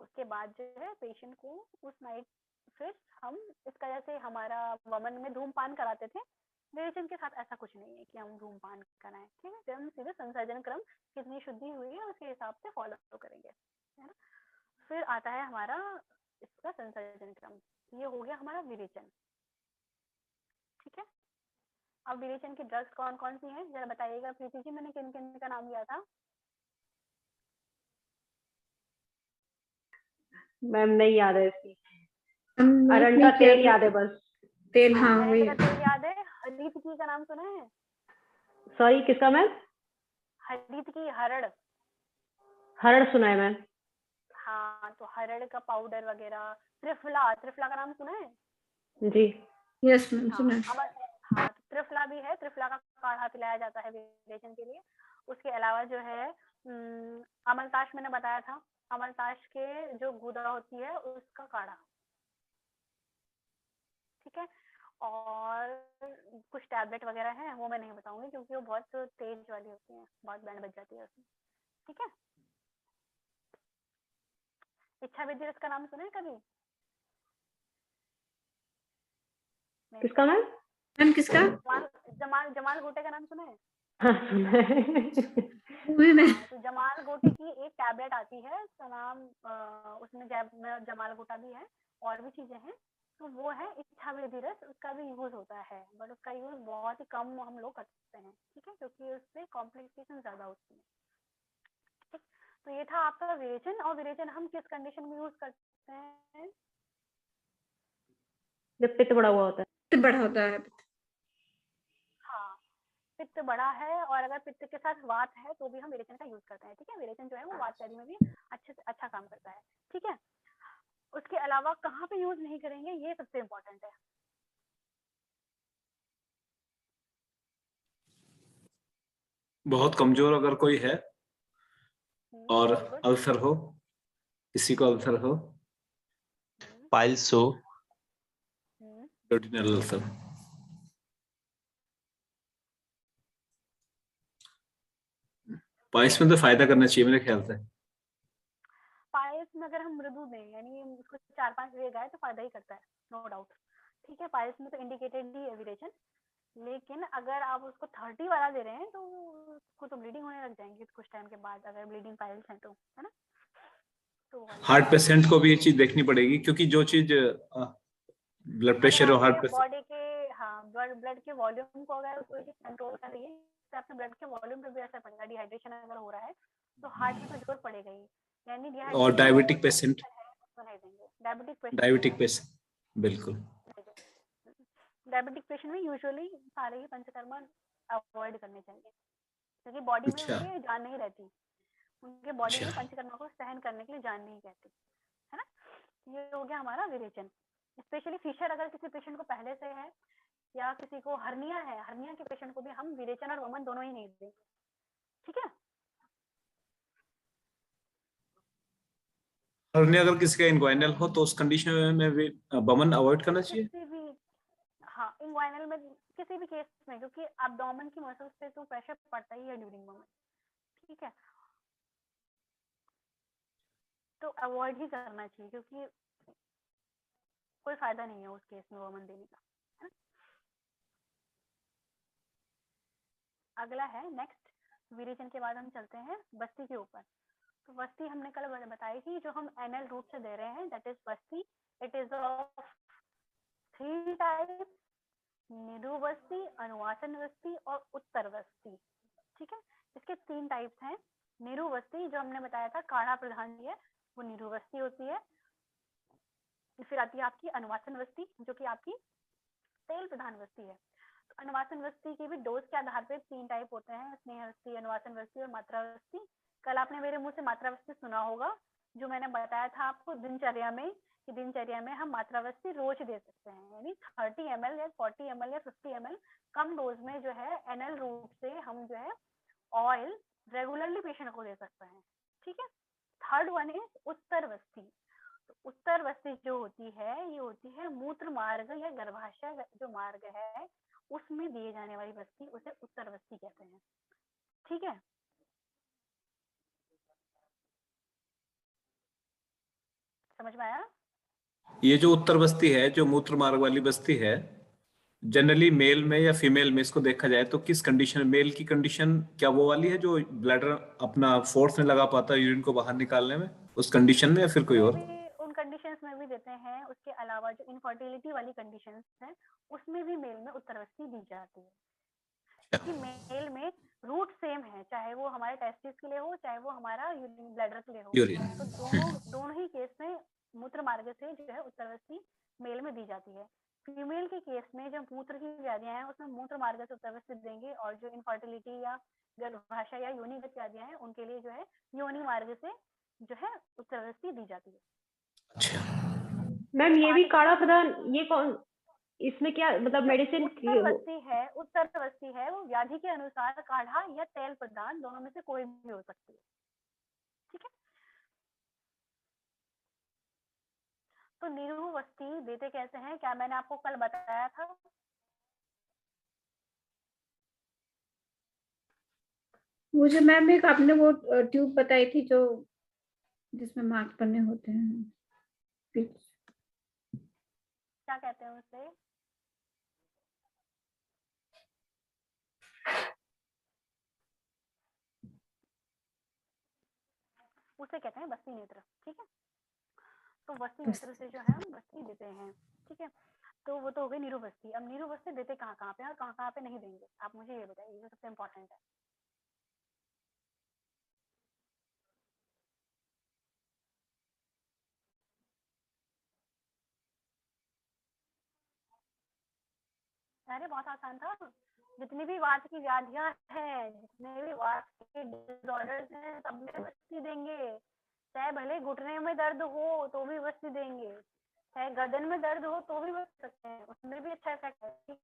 Speaker 1: उसके बाद जो है पेशेंट को उस नाइट फिर हम इसका, जैसे हमारा वमन में धूमपान कराते थे, विरेचन के साथ ऐसा कुछ नहीं है कि हम धूमपान कराएं। ठीक है, हम सीधे संसर्जन क्रम कितनी शुद्धि हुई है उसके हिसाब से फॉलो करेंगे, है ना। फिर आता है हमारा इसका संसर्जन क्रम, ये हो गया हमारा विरेचन। ठीक है, अब विरेचन की ड्रग्स कौन कौन सी हैं जरा बताइएगा प्रीति जी, मैंने किन किन का नाम लिया था?
Speaker 2: मैम नहीं याद है इसकी।
Speaker 3: हम
Speaker 2: अरंड का तेल याद है बस।
Speaker 3: तेल, हाँ वही
Speaker 1: अरंड का तेल याद है। हरीत की का नाम सुना है?
Speaker 2: सॉरी किसका मैम?
Speaker 1: हरीत की, हरड़।
Speaker 2: हरड़ सुना है मैम।
Speaker 1: हाँ, तो हरड़ का पाउडर वगैरह। त्रिफला, त्रिफला का नाम सुना है?
Speaker 2: जी।
Speaker 3: यस मैम
Speaker 1: हाँ
Speaker 3: सुना है।
Speaker 1: हाँ, तो त्रिफला भी है, त्रिफला का काढ़ा पिलाया जाता है विरेचन के लिए। उसके अलावा जो है अमलताश मैंने बताया था, अमलताश के जो गुदा होती है उसका काढ़ा। ठीक है, और कुछ टैबलेट वगैरह हैं वो मैं नहीं बताऊंगी क्योंकि वो बहुत तेज वाली होती हैं, बहुत बैंड बज जाती है उसमें। ठीक है, इच्छा विधि इसका नाम सुना है कभी?
Speaker 2: किसका मैम?
Speaker 3: मैम किसका?
Speaker 1: जमाल जमाल जमाल गोटे का नाम सुना है?
Speaker 2: हाँ सुना है।
Speaker 3: मूवी में।
Speaker 1: हाँ, तो जमाल गोटे की एक टैबलेट आती है, उसका नाम उसमें जमाल गोटा भी है और भी चीजें हैं, तो वो है इच्छा विधि रस, उसका भी यूज होता है, बट उसका यूज बहुत ही कम हम लोग करते हैं। ठीक है, क्योंकि उससे कॉम्प्लिकेशन ज्यादा होती है। ठीक, तो ये था आपका विरेचन। और विरेचन हम किस कंडीशन में यूज करते हैं?
Speaker 2: जब पित्त बड़ा हुआ होता है।
Speaker 3: बड़ा होता है।
Speaker 1: हाँ, पित्त बड़ा है और अगर पित्त के साथ वात है तो भी हम विरेचन का यूज करते हैं। ठीक है, विरेचन जो है वो वात में भी अच्छे से अच्छा काम करता है। ठीक है, उसके अलावा कहाँ पे यूज नहीं करेंगे ये सबसे इम्पोर्टेंट है।
Speaker 4: बहुत कमजोर अगर कोई है और
Speaker 1: वेरी गुड।
Speaker 4: अल्सर हो, किसी को अल्सर हो,
Speaker 5: पाइल्स हो,
Speaker 4: डोडिनल अल्सर, पाइल्स में तो फायदा करना चाहिए मेरे ख्याल से।
Speaker 1: पाइल्स में अगर हम मृदु दें, यानी उसको 4-5 वेग आए तो फायदा ही करता है, नो डाउट। ठीक है, पाइल्स में तो इंडिकेटेड ही है विरेचन। लेकिन अगर आप उसको 30 वाला दे रहे हैं तो उसको तो ब्लीडिंग होने लग जाएंगी कुछ टाइम के बाद, अगर ब्लीडिंग पाइल्स हैं तो, है ना। तो
Speaker 4: हार्ट पेशेंट को भी ये चीज देखनी पड़ेगी, क्योंकि जो चीज ब्लड
Speaker 1: अगर
Speaker 4: प्रेशर और हार्ट
Speaker 1: आपके
Speaker 4: पेशेंट।
Speaker 1: बॉडी के, हाँ, ब्लड के वॉल्यूम को अगर कोई चीज कंट्रोल कर रही है तो आपके ब्लड के वॉल्यूम पे भी असर पड़ेगा। डिहाइड्रेशन अगर हो रहा है तो हार्ट पे तो जोर पड़ेगा ही, यानी
Speaker 4: और
Speaker 1: डिहाइड्रेशन
Speaker 4: डायबिटिक पेशेंट,
Speaker 1: तो नहीं देंगे। डायबिटिक पेशेंट नहीं
Speaker 4: डायबिटिक
Speaker 1: देंगे,
Speaker 4: पेशेंट बिल्कुल।
Speaker 1: डायबिटिक पेशेंट में यूजुअली सारे ही पंचकर्मा अवॉइड करने चाहिए, क्योंकि बॉडी में
Speaker 4: अच्छा
Speaker 1: उनके जान नहीं रहती, उनके बॉडी
Speaker 4: अच्छा
Speaker 1: में पंचकर्मा को सहन करने के लिए जान नहीं रहती, है ना। ये हो गया हमारा विरेचन। स्पेशली फिशर अगर किसी पेशेंट को पहले से है, या किसी को हर्निया है, हर्निया के पेशेंट को भी हम विरेचन और वमन दोनों ही नहीं देंगे, ठीक है।
Speaker 4: हर्निया अगर किसी का इनग्वाइनल हो तो उस कंडीशन में भी बमन अवॉइड करना चाहिए।
Speaker 1: किसी भी, हाँ, इंग्वाइनल में किसी भी केस में, क्योंकि एब्डोमेन की मसल्स पे तो प्रेशर पड़ता ही है ड्यूरिंग वमन, ठीक है, तो अवॉइड ही करना चाहिए, क्योंकि कोई फायदा नहीं है उस केस में वमन देने का, है ना। अगला है नेक्स्ट, विरेचन के बाद हम चलते हैं बस्ती के ऊपर। तो बस्ती हमने कल बताई थी, जो हम एनएल रूट से दे रहे हैं, that is Basti. It is of 3 type, निरुबस्ती, अनुवासन बस्ती और उत्तर बस्ती, ठीक है। इसके 3 टाइप्स हैं। निरुबस्ती जो हमने बताया था काढ़ा प्रधान है, वो निरुबस्ती होती है। फिर आती है आपकी अनुवासन बस्ती, जो कि आपकी तेल प्रधान बस्ती है। तो अनुवासन बस्ती के भी डोज के आधार पे 3 टाइप होते हैं, स्नेह बस्ती, अनुवासन बस्ती और मात्रा बस्ती। कल आपने मेरे मुंह से मात्रा बस्ती सुना होगा, जो मैंने बताया था आपको दिनचर्या में, कि दिनचर्या में हम मात्रा बस्ती रोज दे सकते हैं, यानी 30 ml या 40 ml या 50 ml कम डोज में जो है एनएल रूट से हम जो है ऑयल रेगुलरली पेशेंट को दे सकते हैं, ठीक है। थर्ड वन इज उत्तर बस्ती। तो उत्तर बस्ती जो होती है, ये होती है मूत्र मार्ग या गर्भाशय जो मार्ग है उसमें दिए जाने वाली बस्ती, उसे उत्तर बस्ती कहते हैं, ठीक है। समझ में आया?
Speaker 4: ये जो उत्तर बस्ती है, जो मूत्र मार्ग वाली बस्ती है, जनरली मेल में या फीमेल में इसको देखा जाए तो किस कंडीशन, मेल की कंडीशन क्या वो वाली है जो ब्लैडर अपना फोर्स में लगा पाता है यूरिन को बाहर निकालने में, उस कंडीशन में, या फिर कोई
Speaker 1: में
Speaker 4: और?
Speaker 1: भी उन कंडीशंस में भी देते हैं। उसके अलावा जो इनफर्टिलिटी वाली कंडीशंस है उसमें भी मेल में उत्तर बस्ती दी जाती है, क्योंकि मेल में रूट सेम है, चाहे वो हमारे टेस्टिस के लिए हो, चाहे वो हमारा ब्लैडर के लिए हो।
Speaker 4: यूरिन।
Speaker 1: तो दोनों ही केस में मूत्र मार्ग से जो है उत्तर बस्ती मेल में दी जाती है। फीमेल के केस में जो मूत्र की व्याधियां हैं उसमें मूत्र मार्ग से उत्तर बस्ती देंगे, और जो इनफर्टिलिटी या गर्भाशय या योनिगत व्याधियां हैं उनके लिए जो है योनि मार्ग से जो है उत्तर बस्ती दी जाती है।
Speaker 4: अच्छा
Speaker 2: मैम ये भी काढ़ा प्रधान, ये कौन, इसमें क्या मतलब मेडिसिन?
Speaker 1: उत्तर बस्ती है वो व्याधि के अनुसार काढ़ा या तेल प्रदान दोनों में से कोई भी हो सकती है, ठीक है। तो निरुबस्ती देते कैसे हैं, क्या मैंने आपको कल बताया था?
Speaker 3: वो जो मैम एक आपने वो ट्यूब बताई थी जो जिसमें मार्क करने होते हैं,
Speaker 1: क्या कहते हैं उसे? उसे कहते हैं बस्ती नेत्र, ठीक है। तो बस्ती नेत्र से जो है हम बस्ती देते हैं, ठीक है। तो वो तो हो गई निरुबस्ती। अब निरुबस्ती देते कहाँ कहाँ पे और कहाँ कहाँ पे नहीं देंगे, आप मुझे ये बताइए, ये सबसे इम्पोर्टेंट है। अरे बहुत आसान था। जितनी भी वात की व्याधियां हैं, जितने भी वात के डिसऑर्डर्स हैं, सब में बस्ती देंगे। चाहे भले घुटने में दर्द हो तो भी बस्ती देंगे, चाहे गर्दन में दर्द हो तो भी बच सकते हैं, उसमें भी अच्छा इफेक्ट है।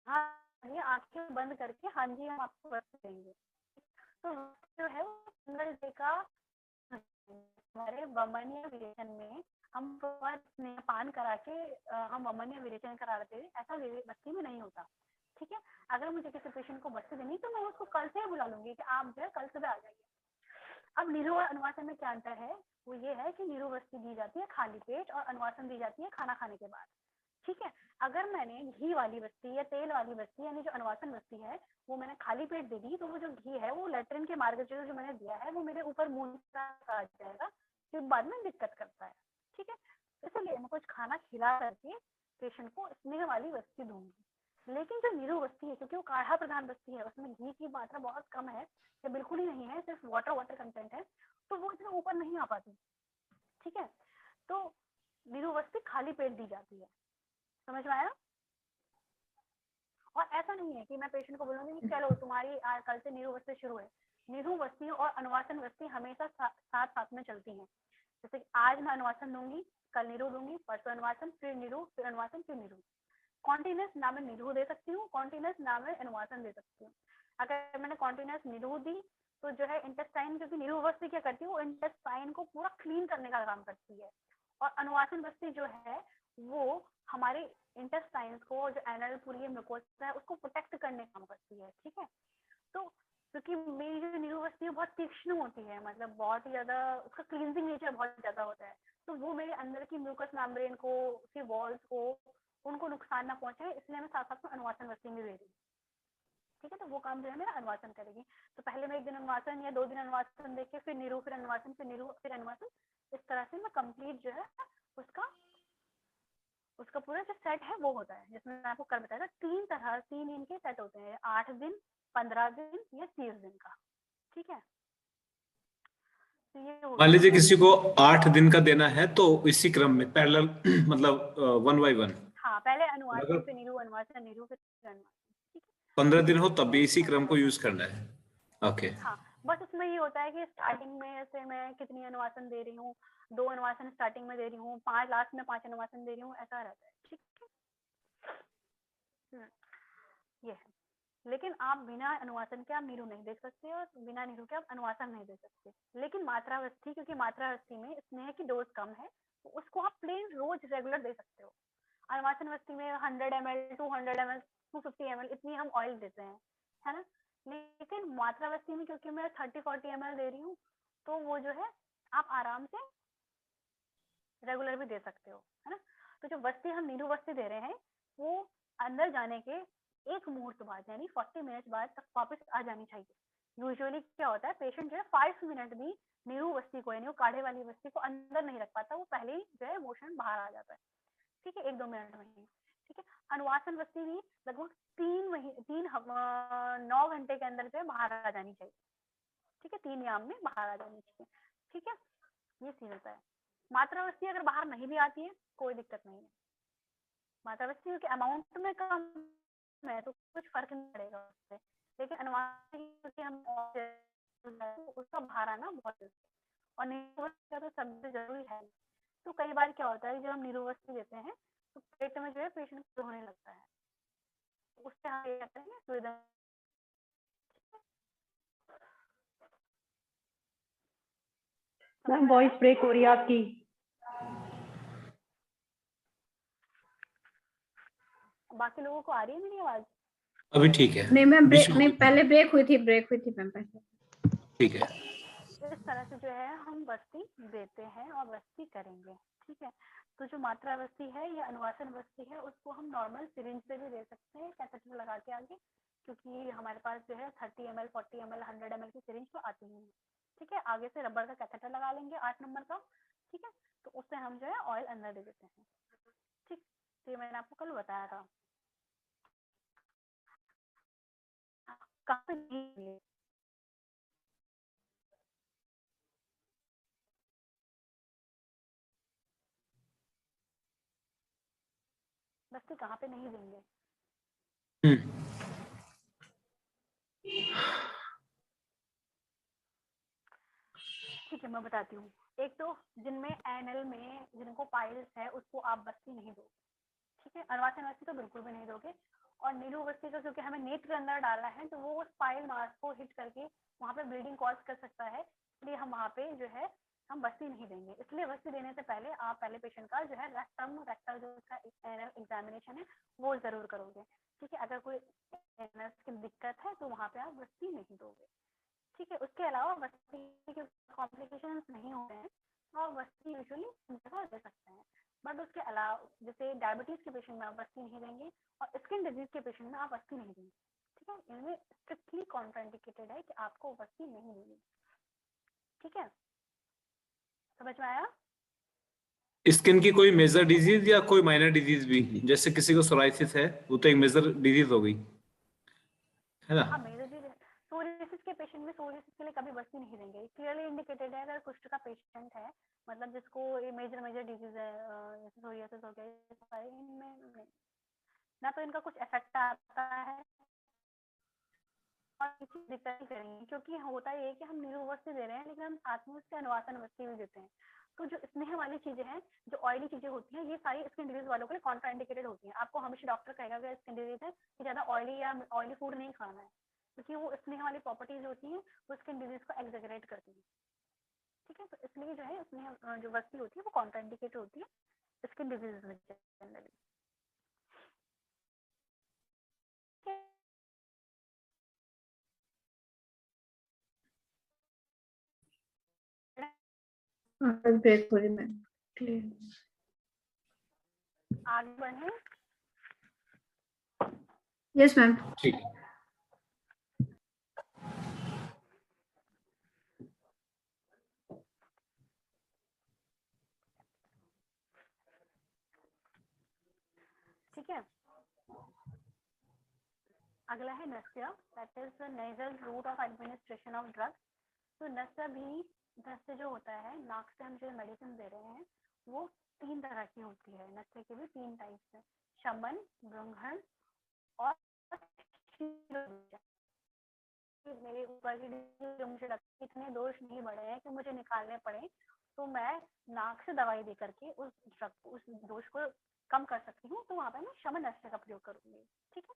Speaker 1: हाँ, ये आंखें बंद करके हाँ जी हम आपको बस्ती देंगे। तो जो है वो सिंगल डे का हमारे वमन या विरेचन में हम पान करा के हम वमन या विरेचन करा लेते हैं, ऐसा बस्ती में नहीं होता, ठीक है। अगर मुझे किसी पेशेंट को बस्ती देनी तो मैं उसको कल से बुला लूंगी कि आप जो है कल सुबह आ जाइए। अब निरु और अनुवासन में क्या अंतर है, वो ये है कि निरु बस्ती दी जाती है खाली पेट और अनुवासन दी जाती है खाना खाने के बाद, ठीक है, अगर मैंने घी वाली बस्ती या तेल वाली बस्ती यानी जो अनुवासन बस्ती है वो मैंने खाली पेट दे दी, तो वो जो घी है वो लेटरिन के मार्ग से जो मैंने दिया है वो मेरे ऊपर मुंह तक आ जाएगा, जो बाद में दिक्कत करता है। ठीक है, इसलिए मैं कुछ खाना खिला करके पेशेंट को स्नेह वाली बस्ती दूंगी। लेकिन जो नीरू बस्ती है, क्योंकि वो काढ़ा प्रधान बस्ती है, उसमें घी की मात्रा बहुत कम है या बिल्कुल ही नहीं है, सिर्फ वाटर कंटेंट है, तो वो इतना ऊपर नहीं आ पाती। ठीक है, तो नीरू बस्ती खाली पेट दी जाती है। समझ में आया? और ऐसा नहीं है कि मैं पेशेंट को बोलूंगी कि चलो तुम्हारी कल से नीरू बस्ती शुरू है। नीरू बस्ती और अनुवासन बस्ती हमेशा साथ साथ में चलती हैं। जैसे आज मैं अनुवासन दूंगी, कल नीरू दूंगी, परसों अनुवासन, फिर नीरू, फिर अनुवासन, फिर नीरू। कॉन्टिन्यूस ना मैं नीरू दे सकती हूँ, कॉन्टिन्यूस ना मैं अनुवासन दे सकती हूँ। अगर मैंने कॉन्टिन्यूस नीरू दी तो जो है इंटेस्टाइन, क्योंकि नीरू बस्ती क्या करती है, वो इंटेस्टाइन को पूरा क्लीन करने का काम करती है, और अनुवासन बस्ती जो है वो हमारे इंटेस्टाइन्स को, जो एनल पूरी म्यूकोसा है, उसको प्रोटेक्ट करने का काम करती है। ठीक है, तो क्योंकि मेरी जो नीरू बस्ती है बहुत तीक्ष्ण होती है, मतलब बहुत ही ज्यादा उसका क्लींजिंग नेचर बहुत ज्यादा होता है, तो वो मेरे अंदर की म्यूकस मेम्ब्रेन को, उसकी वॉल्स को, उनको नुकसान ना पहुंचे, इसलिए मैं साथ साथ में अनुवासन बस्ती भी दे रही हूँ। ठीक है, तो वो काम जो है मेरा अनुवासन करेगी। तो पहले मैं 1 दिन अनुवासन या 2 दिन अनुवासन देके फिर नीरू, फिर अनुवासन, फिर नीरू, फिर अनुवासन, इस तरह से मैं कंप्लीट जो है उसका पूरा जो सेट है वो होता है, जिसमें मैं आपको कल बताया था 3 इनके सेट होते हैं, 8 दिन, 15 दिन या 30 दिन का। ठीक है, तो ये हो
Speaker 4: मान
Speaker 1: गया।
Speaker 4: लीजिए किसी को 8 दिन का देना है तो इसी क्रम में पैरेलल मतलब 1 बाय 1।
Speaker 1: हाँ, पहले अनुवासन,
Speaker 4: अगर
Speaker 1: फिर नीरू, अनुवासन, नीरू, फिर अनुवासन। ठीक
Speaker 4: 15 दिन हो तब भी
Speaker 1: है,
Speaker 4: इसी
Speaker 1: ऐसा
Speaker 4: क्रम को
Speaker 1: होता है।
Speaker 4: यूज करना है। ओके।
Speaker 1: हाँ, बस उसमें ये होता है कि स्टार्टिंग में ऐसे मैं कितनी अनुवासन दे रही हूँ, 2 अनुवासन स्टार्टिंग में दे रही हूँ, 5 लास्ट में 5 अनुवासन दे रही हूँ, ऐसा रहता है। ठीक है, ये है। लेकिन आप बिना अनुवासन के आप नीरू नहीं दे सकते और बिना नीरू के आप अनुवासन नहीं दे सकते। लेकिन मात्रावस्थी, क्योंकि मात्रावस्थी में स्नेह की डोज कम है, तो उसको आप प्लेन रोज रेगुलर दे सकते हो। अनुवासन अवस्थी में 100 ml, 200 ml, 250 ml इतनी हम ऑयल देते हैं, है ना। लेकिन मात्रावस्थी में क्योंकि मैं 30-40 ml दे रही हूँ, तो वो जो है आप आराम से रेगुलर भी दे सकते हो, है ना। तो जो वस्ती हम नीरू वस्ती दे रहे हैं वो अंदर जाने के 1 मुहूर्त बाद यानी 40 मिनट बाद तक वापस आ जानी चाहिए। यूजुअली क्या होता है, पेशेंट जो है 5 मिनट भी नीरू वस्ती को यानी वो काढ़े वाली वस्ती को अंदर नहीं रख पाता, वो पहले ही जो है मोशन बाहर आ जाता है। ठीक है, 1-2 मिनट में ही। ठीक है, अनुवासन वस्ती भी लगभग 9 घंटे के अंदर जो है बाहर आ जानी चाहिए। ठीक है, 3 याम में बाहर आ जानी चाहिए। ठीक है, ये सीन होता है। मात्रावस्थी अगर बाहर नहीं भी आती है कोई दिक्कत नहीं है। मात्रावस्थी क्योंकि अमाउंट में कम है तो कुछ फर्क नहीं पड़ेगा उससे, लेकिन अनुवासन क्योंकि हम उसका बाहर आना बहुत जरूरी है, और नीरुवस्थी का तो सबसे जरूरी है। तो कई बार क्या होता है, जब हम नीरुवस्थी देते हैं तो पेट में जो है पेशेंट को होने लगता है, उससे हम ये कहते हैं सुविधा।
Speaker 2: मैम वॉइस ब्रेक हो रही है आपकी।
Speaker 1: बाकी लोगों को आ रही है मेरी आवाज?
Speaker 4: अभी ठीक है।
Speaker 3: नहीं मैम,
Speaker 4: बीच
Speaker 3: ब्रेक
Speaker 4: में
Speaker 3: नहीं, पहले ब्रेक हुई थी मैम पहले।
Speaker 4: ठीक है।
Speaker 1: इस तरह से जो है हम बस्ती देते हैं और बस्ती करेंगे। ठीक है, तो जो मात्रा बस्ती है या अनुवासन बस्ती है उसको हम नॉर्मल सिरिंज से भी दे सकते हैं, कैथेटर लगा के आगे, क्योंकि हमारे पास जो है 30 ml, 40 ml, 100 ml की सिरिंज तो आती ही है। ठीक है, आगे से रबर का कैथेटर लगा लेंगे 8 नंबर का। ठीक है, तो उससे हम जो है ऑयल अंदर दे देते हैं। ठीक, तो ये मैंने आपको कल बताया था। कहाँ बस्ती कहाँ पे नहीं देंगे? ठीक है, मैं बताती हूँ। एक तो जिनमें एनल में जिनको पाइल्स है उसको आप बस्ती नहीं दोगे। ठीक है, अनुवासन बस्ती तो बिल्कुल भी नहीं दोगे। और नीलू बस्ती का क्योंकि हमें नेट के अंदर डाला है तो वो उस पाइल मास को हिट करके वहाँ पे ब्लीडिंग कॉज कर सकता है, इसलिए हम वहाँ पे जो है हम बस्ती नहीं देंगे। इसलिए बस्ती देने से पहले आप पहले पेशेंट का जो है रेक्टल जो उसका एनल एग्जामिनेशन है वो जरूर करोगे। ठीक है, अगर कोई एनल की दिक्कत है तो वहाँ पे आप बस्ती नहीं दोगे। ठीक है, उसके अलावा बस्ती के कॉम्प्लिकेशंस नहीं होते हैं और बस्ती यूजुअली जगह दे सकते हैं। बट उसके अलावा जैसे डायबिटीज के पेशेंट में आप वस्ती नहीं देंगे और स्किन डिजीज के पेशेंट में आप वस्ती नहीं देंगे, ठीक है। इनमें स्ट्रिक्टली कॉन्ट्राइंडिकेटेड है कि आपको वस्ती नहीं देनी, ठीक है, समझ में आया?
Speaker 4: स्किन की कोई मेजर डिजीज या कोई माइनर डिजीज भी, जैसे किसी को सोराइसिस है, वो तो एक मेजर डिजीज हो गई, है ना?
Speaker 1: हाँ, मेजर डिजीज सोरियासिस के पेशेंट में सोरियासिस के लिए कभी वस्ती नहीं देंगे, क्लियरली इंडिकेटेड है। अगर कुष्ठ का पेशेंट है, मतलब जिसको ये मेजर डिजीज है, जैसे सोरियासिस हो गया, इनमें ना तो इनका कुछ इफेक्ट आता है और किसी दिक्कत नहीं करेंगे, क्योंकि होता ये है कि हम नीरू वस्ती दे रहे हैं लेकिन हम साथ में उससे अनुवासन वस्ती भी देते हैं। तो जो स्नेह वाली चीजें हैं, जो ऑयली चीजें होती हैं, ये सारी स्किन डिजीज वालों के लिए कॉन्ट्राइंडिकेटेड होती हैं। आपको हमेशा डॉक्टर कहेगा अगर स्किन डिजीज है कि ज्यादा ऑयली या ऑयली फूड नहीं खाना है, क्योंकि वो स्नेह वाली प्रॉपर्टीज होती हैं वो स्किन डिजीज को एक्सैजरेट करती है, ठीक है। तो इसलिए जो है स्नेह जो वस्ती होती है वो कॉन्ट्राइंडिकेटेड होती है स्किन डिजीज में जनरली।
Speaker 3: ब्रेक हो रही मैम, क्लियर।
Speaker 1: आगे बढ़े।
Speaker 3: Yes ma'am.
Speaker 4: ठीक है।
Speaker 1: ठीक है, अगला है नस्य, that is the nasal route of administration of drug. तो नस्य भी, नस्य जो होता है, नाक से हम जो मेडिसिन दे रहे हैं वो 3 तरह की होती है। नस्य के भी 3 टाइप्स है, शमन, ब्रंघन और शिरोवेचन। मेरे ऊपर की जो मुझे लगता है इतने दोष नहीं बढ़े हैं कि मुझे निकालने पड़े, तो मैं नाक से दवाई दे करके उस दोष को कम कर सकती हूँ, तो वहां पर मैं शमन नस्य का प्रयोग करूंगी, ठीक है।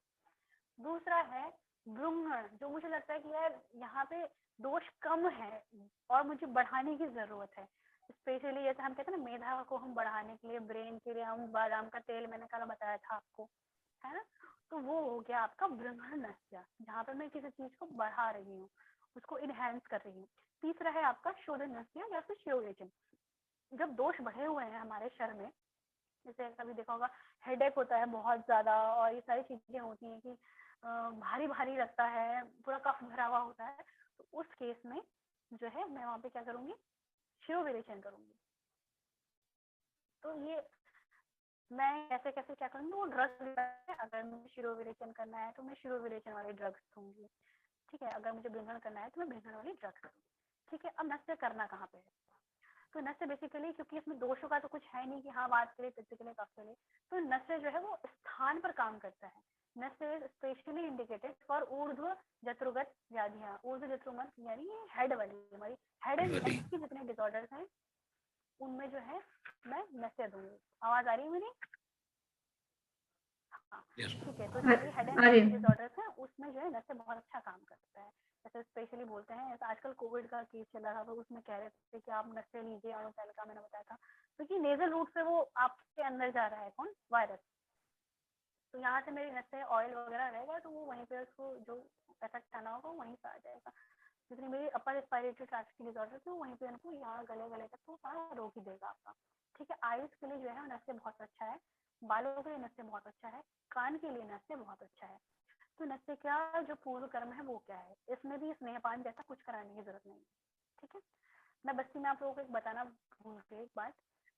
Speaker 1: दूसरा है ब्रुंघन, जो मुझे लगता है कि यार यहाँ पे दोष कम है और मुझे बढ़ाने की जरूरत है। स्पेशली जैसे हम कहते हैं ना, मेधा को हम बढ़ाने के लिए, ब्रेन के लिए हम बादाम का तेल, मैंने कल बताया था आपको, है ना। तो वो हो गया आपका ब्रुंघन नस्य, जहाँ पे मैं किसी चीज को बढ़ा रही हूँ, उसको इनहेंस कर रही हूँ। तीसरा है आपका शोधन नस्य या फिर शिरोवेचन। जब दोष बढ़े हुए हैं हमारे शरीर में, जैसे कभी देखा होगा हेडेक होता है बहुत ज्यादा और ये सारी चीजें होती हैं कि भारी भारी लगता है, पूरा कफ भरा हुआ होता है, तो उस केस में जो है मैं वहां पे क्या करूंगी, शिरोविरेचन करूंगी। तो ये मैं कैसे कैसे क्या करूंगी, वो ड्रग्स, अगर मुझे शिरोविरेचन करना है तो मैं शिरोविरेचन वाली ड्रग्स दूंगी, ठीक है। अगर मुझे ब्रंघन करना है तो मैं ब्रंघन वाली ड्रग्स दूंगी, ठीक है। अब नस्य करना कहाँ पे है, तो नस्य बेसिकली, क्योंकि इसमें दोषों का तो कुछ है नहीं कि हाँ बात के लिए, पित्त के लिए, कफ के लिए, तो नस्य जो है वो स्थान पर काम करता है। नस्य इज स्पेशली इंडिकेटेड फॉर ऊर्ध्व जत्रुगत व्याधियां। ऊर्ध्व जत्रुगत यानी हेड वाली, हमारी हेड एंड नेक के जितने डिसऑर्डर्स हैं उनमें जो है मैं नस्य दूंगी। आवाज आ रही है मेरी? हाँ, ठीक है। तो जो हमारी हेड एंड नेक के डिसऑर्डर्स हैं उसमें जो है नस्य बहुत अच्छा काम करता है। जैसे स्पेशली बोलते हैं, जैसे आजकल कोविड का केस चला था तो उसमें कह रहे थे कि आप नस्य लीजिए, अणुसेल का मैंने बताया था, क्योंकि नेजल रूट से वो आपके अंदर जा रहा है, कौन, वायरस। तो यहाँ से मेरी नस्य ऑयल वगैरह रहेगा तो वो वहीं पे उसको जो इफेक्ट आना होगा वहीं पे आ जाएगा। जितनी मेरी अपर रेस्पिरेटरी ट्रैक्ट की डिसऑर्डर थी वहीं पे उनको यहाँ गले तक तो सारा रोक ही देगा आपका, ठीक है। आयुष के लिए जो है नस्य बहुत अच्छा है, बालों के लिए नस्य बहुत अच्छा है, कान के लिए नस्य बहुत अच्छा है। तो नस्य का जो पूर्व कर्म है वो क्या है, इसमें भी स्नेहपान जैसा कुछ कराने की जरूरत नहीं, ठीक है। मैं बस्ती में आप लोगों को एक बताना भूल गई एक बात,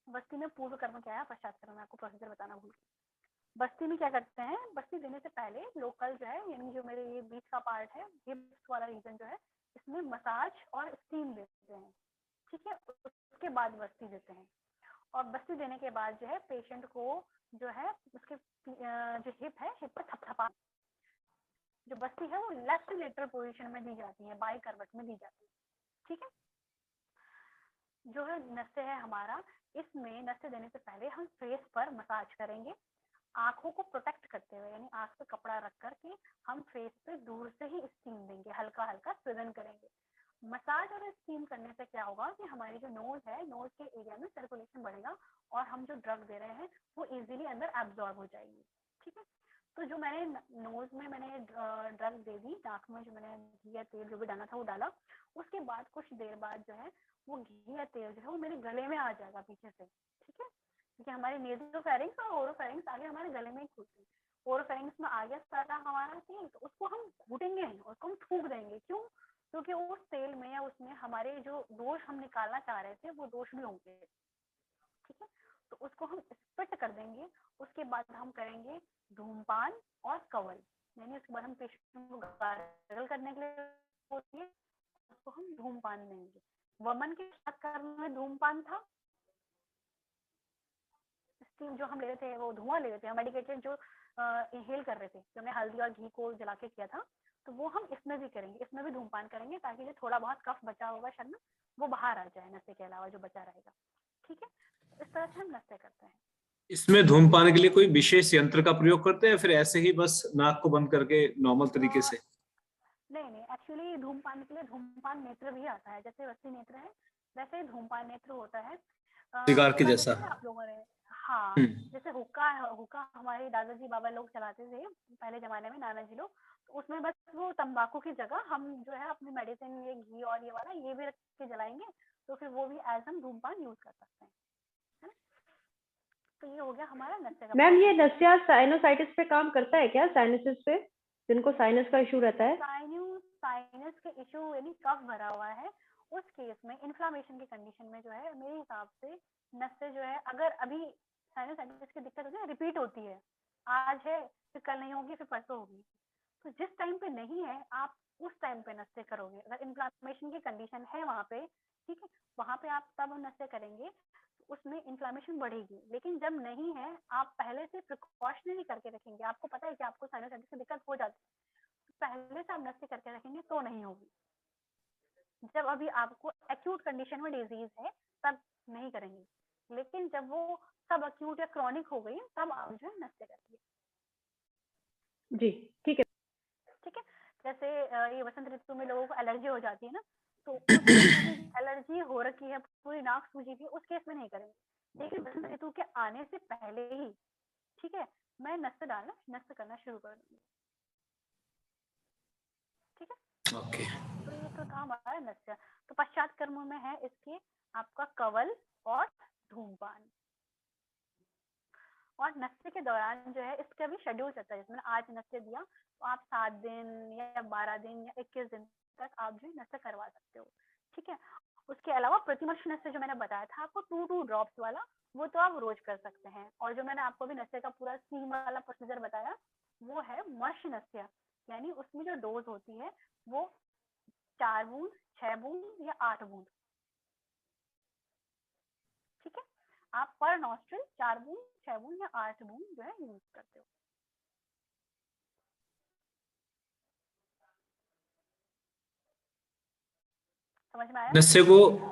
Speaker 1: बस्ती में पूर्व कर्म क्या है, पश्चात कर्म, आपको प्रोसीजर बताना भूल गई। बस्ती में क्या करते हैं, बस्ती देने से पहले लोकल जो है, यानी जो मेरे ये बीच का पार्ट है, हिप्स वाला रीजन जो है, इसमें मसाज और स्टीम देते हैं, ठीक है। उसके बाद बस्ती देते हैं, और बस्ती देने के बाद जो है पेशेंट को जो है उसके जो हिप है, हिप पर थपथपा, जो बस्ती है वो लेफ्ट लेटरल पोजीशन में दी जाती है, बाई करवट में दी जाती है, ठीक है। जो है नस्य है हमारा, इसमें नस्य देने से पहले हम फेस पर मसाज करेंगे, आंखों को प्रोटेक्ट करते हुए, यानी आंख पे कपड़ा रख करके हम फेस पे दूर से ही स्टीम देंगे, हल्का हल्का स्विदन करेंगे। मसाज और स्टीम करने से क्या होगा कि हमारी जो नोज है, नोज के एरिया में सर्कुलेशन बढ़ेगा और हम जो ड्रग दे रहे हैं वो इजीली अंदर एब्जॉर्ब हो जाएगी, ठीक है। तो जो मैंने नोज में मैंने ड्रग दे दी, नाक में जो मैंने घी या तेल जो भी डाला था वो डाला, उसके बाद कुछ देर बाद जो है वो घी या तेल जो है वो मेरे गले में आ जाएगा पीछे से, ठीक है। क्योंकि हमारे नेज़ोफेरिंक्स और ओरोफेरिंक्स आगे हमारे गले में ही खुलते हैं। ओरोफेरिंक्स में आ गया सारा हमारा तेल, तो उसको हम घुटेंगे नहीं, उसको हम थूक देंगे। क्यों? क्योंकि उस तेल में या उसमें हमारे जो दोष हम निकालना चाह रहे थे वो दोष भी होंगे, ठीक है। तो उसको हम स्पिट कर देंगे। उसके बाद हम करेंगे धूमपान और कवल, यानी उसके बाद हम पेशेंट को गार्गल करने के लिए बोलेंगे, उसको हम धूमपान देंगे। वमन के साथ कर्म में धूमपान था, स्टीम जो हम ले रहे थे वो धुआं ले रहे थे, हम मेडिकेटेड जो इनहेल कर रहे थे, जो हमने हल्दी और घी को जला के किया था, तो वो हम इसमें भी करेंगे, इसमें भी धूमपान करेंगे, ताकि जो थोड़ा बहुत कफ बचा होगा शरीर में वो बाहर आ जाए, नशे के अलावा जो बचा रहेगा, ठीक है। इस तरह से हम नशे करते हैं।
Speaker 4: इसमें धूमपान के लिए कोई विशेष यंत्र का प्रयोग करते हैं, फिर ऐसे ही बस नाक को बंद करके नॉर्मल तरीके से?
Speaker 1: नहीं, एक्चुअली धूमपान के लिए धूमपान नेत्र भी आता है, जैसे वसी नेत्र है वैसे ही धूमपान नेत्र होता है।
Speaker 4: सिगार के
Speaker 1: हुक्का
Speaker 4: जैसा?
Speaker 1: देखा है आप लोगों ने? हाँ, जैसे हुक्का हमारे दादाजी बाबा लोग चलाते थे पहले जमाने में, नाना जी लोग, तो उसमें बस वो तंबाकू की जगह हम जो है अपनी मेडिसिन, ये घी और ये वाला ये भी रख के जलाएंगे, तो फिर वो भी एज हम धूमपान यूज कर सकते हैं, है ना। तो ये हो गया हमारा नशे का।
Speaker 2: मैम ये नशिया साइनोसाइटिस पे काम करता है क्या, साइनसिस पे, जिनको साइनस का इशू रहता है?
Speaker 1: साइनस के इशू यानी कफ भरा हुआ है, उस केस में इन्फ्लामेशन की कंडीशन में जो है मेरे हिसाब से नसें जो है, अगर अभी साइनसाइटिस की दिक्कत होती है, रिपीट होती है, आज है फिर कल नहीं होगी फिर परसों होगी, तो जिस टाइम पे नहीं है आप उस टाइम पे नशे करोगे। अगर इन्फ्लामेशन की कंडीशन है वहाँ पे, ठीक है, वहाँ पे आप तब नशे करेंगे, उसमें इन्फ्लामेशन बढ़ेगी। लेकिन जब नहीं है, आप पहले से प्रिकॉशनरी करके रखेंगे, आपको पता है कि आपको साइनसाइटिस की दिक्कत हो जाती है, पहले से आप नशे करके रखेंगे तो नहीं होगी। जब अभी आपको एक्यूट कंडीशन में डिजीज है तब नहीं करेंगे, लेकिन जब वो सब एक्यूट या क्रॉनिक हो गई तब आप जो है नशे करेंगे।
Speaker 2: जी ठीक है।
Speaker 1: ठीक है, जैसे ये वसंत ऋतु में लोगों को एलर्जी हो जाती है ना, तो उस केस में भी एलर्जी हो रखी है, पूरी नाक सूजी भी, उस केस में नहीं करेंगे। लेकिन वसंत ऋतु के आने से पहले ही, ठीक है, मैं नशे करना शुरू कर दूंगी, ठीक है।
Speaker 4: ओके।
Speaker 1: तो ये तो था हमारा नशा। तो पश्चात कर्मों में है इसके आपका कवल और धूमपान। और नशे के दौरान जो है इसका भी शेड्यूल चलता है, जैसे मैंने आज नशे दिया तो आप 7 दिन या 12 दिन या 21 दिन तक आप जो नशा करवा सकते हो, ठीक है। उसके अलावा प्रतिमर्श नशे जो मैंने बताया था आपको 2 ड्रॉप्स वाला, वो तो आप रोज कर सकते हैं। और जो मैंने आपको भी नशे का पूरा स्टीम वाला प्रोसीजर बताया वो है मर्श नशा, यानी उसमें जो डोज होती है वो 4 बूंद, 6 बूंद या 8 बूंद, ठीक है। आप पर नॉस्ट्रिल 4 बूंद, 6 बूंद या 8 बूंद जो है यूज करते हो। समझ में आया?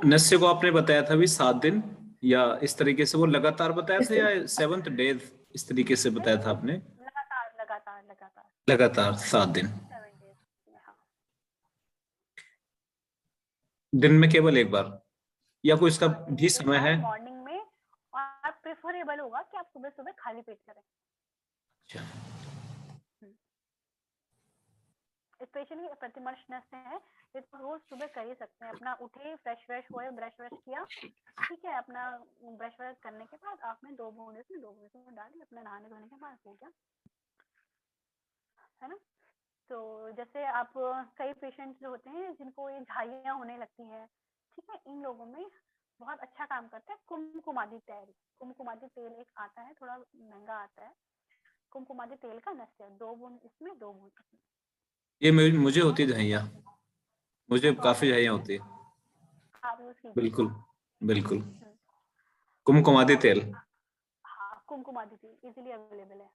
Speaker 4: नस्से को आपने बताया था भी 7 दिन, या इस तरीके से वो लगातार बताया था, या 7th डे इस तरीके से बताया था आपने?
Speaker 1: लगातार लगातार लगातार
Speaker 4: लगातार 7 दिन,
Speaker 1: 7 डेज में, हाँ।
Speaker 4: दिन में केवल एक बार, या कोई इसका
Speaker 1: हाँ,
Speaker 4: भी समय है?
Speaker 1: मॉर्निंग में, और प्रेफरेबल होगा कि आप सुबह सुबह खाली पेट करें, स्पेशली प्रतिमर्श नशे है ये तो रोज सुबह कर ही सकते हैं। अपना उठे, फ्रेश हुए, ब्रश किया, ठीक है, अपना ब्रश करने के बाद आपने 2 बूंद इसमें 2 बूंद इसमें डाली, अपना नहाने धोने के बाद हो गया, है ना। तो जैसे आप कई पेशेंट्स जो होते हैं जिनको ये झाइयाँ होने लगती है, ठीक है, इन लोगों में बहुत अच्छा काम करता है कुमकुमादी तेल। कुमकुमादी तेल एक आता है, थोड़ा महंगा आता है, कुमकुमादी तेल का नशा, 2 बूंद इसमें 2 बूंद इसमें।
Speaker 4: ये मुझे होती है झाइयाँ, मुझे
Speaker 1: तो
Speaker 4: काफी झाइयाँ होती है।
Speaker 1: आप यूज कीजिए।
Speaker 4: बिल्कुल बिल्कुल। कुमकुमादी तेल?
Speaker 1: हाँ, कुमकुमादी तेल इजीली अवेलेबल है,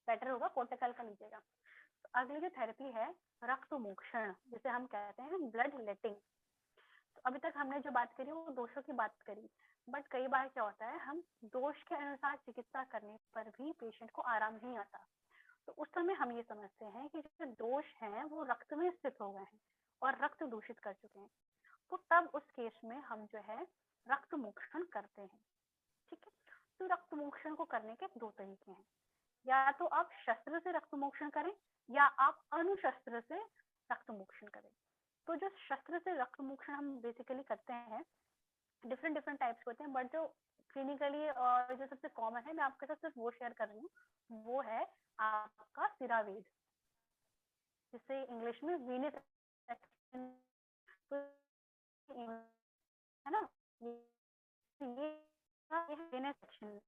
Speaker 1: बेटर होगा कोटेकल का लीजिएगा। तो अगली जो थेरेपी है रक्त मोक्षण, जिसे हम कहते हैं ब्लड लेटिंग। तो अभी तक हमने जो बात करी वो दोषों की बात करी, बट कई बार क्या होता है हम दोष के अनुसार चिकित्सा करने पर भी पेशेंट को आराम नहीं आता, तो उस समय हम ये समझते हैं कि जो दोष हैं वो रक्त में स्थित हो गए हैं और रक्त दूषित कर चुके हैं, तो तब उस केस में हम जो है रक्त मोक्षण करते हैं, ठीक है। तो रक्त मोक्षण को करने के 2 तरीके हैं, या तो आप शस्त्र से रक्त मोक्षण करें या आप अनुशस्त्र से रक्त मोक्षण करें। तो जो शस्त्र से रक्त मोक्षण हम बेसिकली करते हैं, डिफरेंट टाइप्स होते हैं, बट जो क्लिनिकली और जो सबसे कॉमन है, मैं आपके साथ सिर्फ वो शेयर कर रही हूँ, वो है आपका सिरावेद, जिसे इंग्लिश में वीनस सेक्शन है ना, ये वीनस सेक्शन।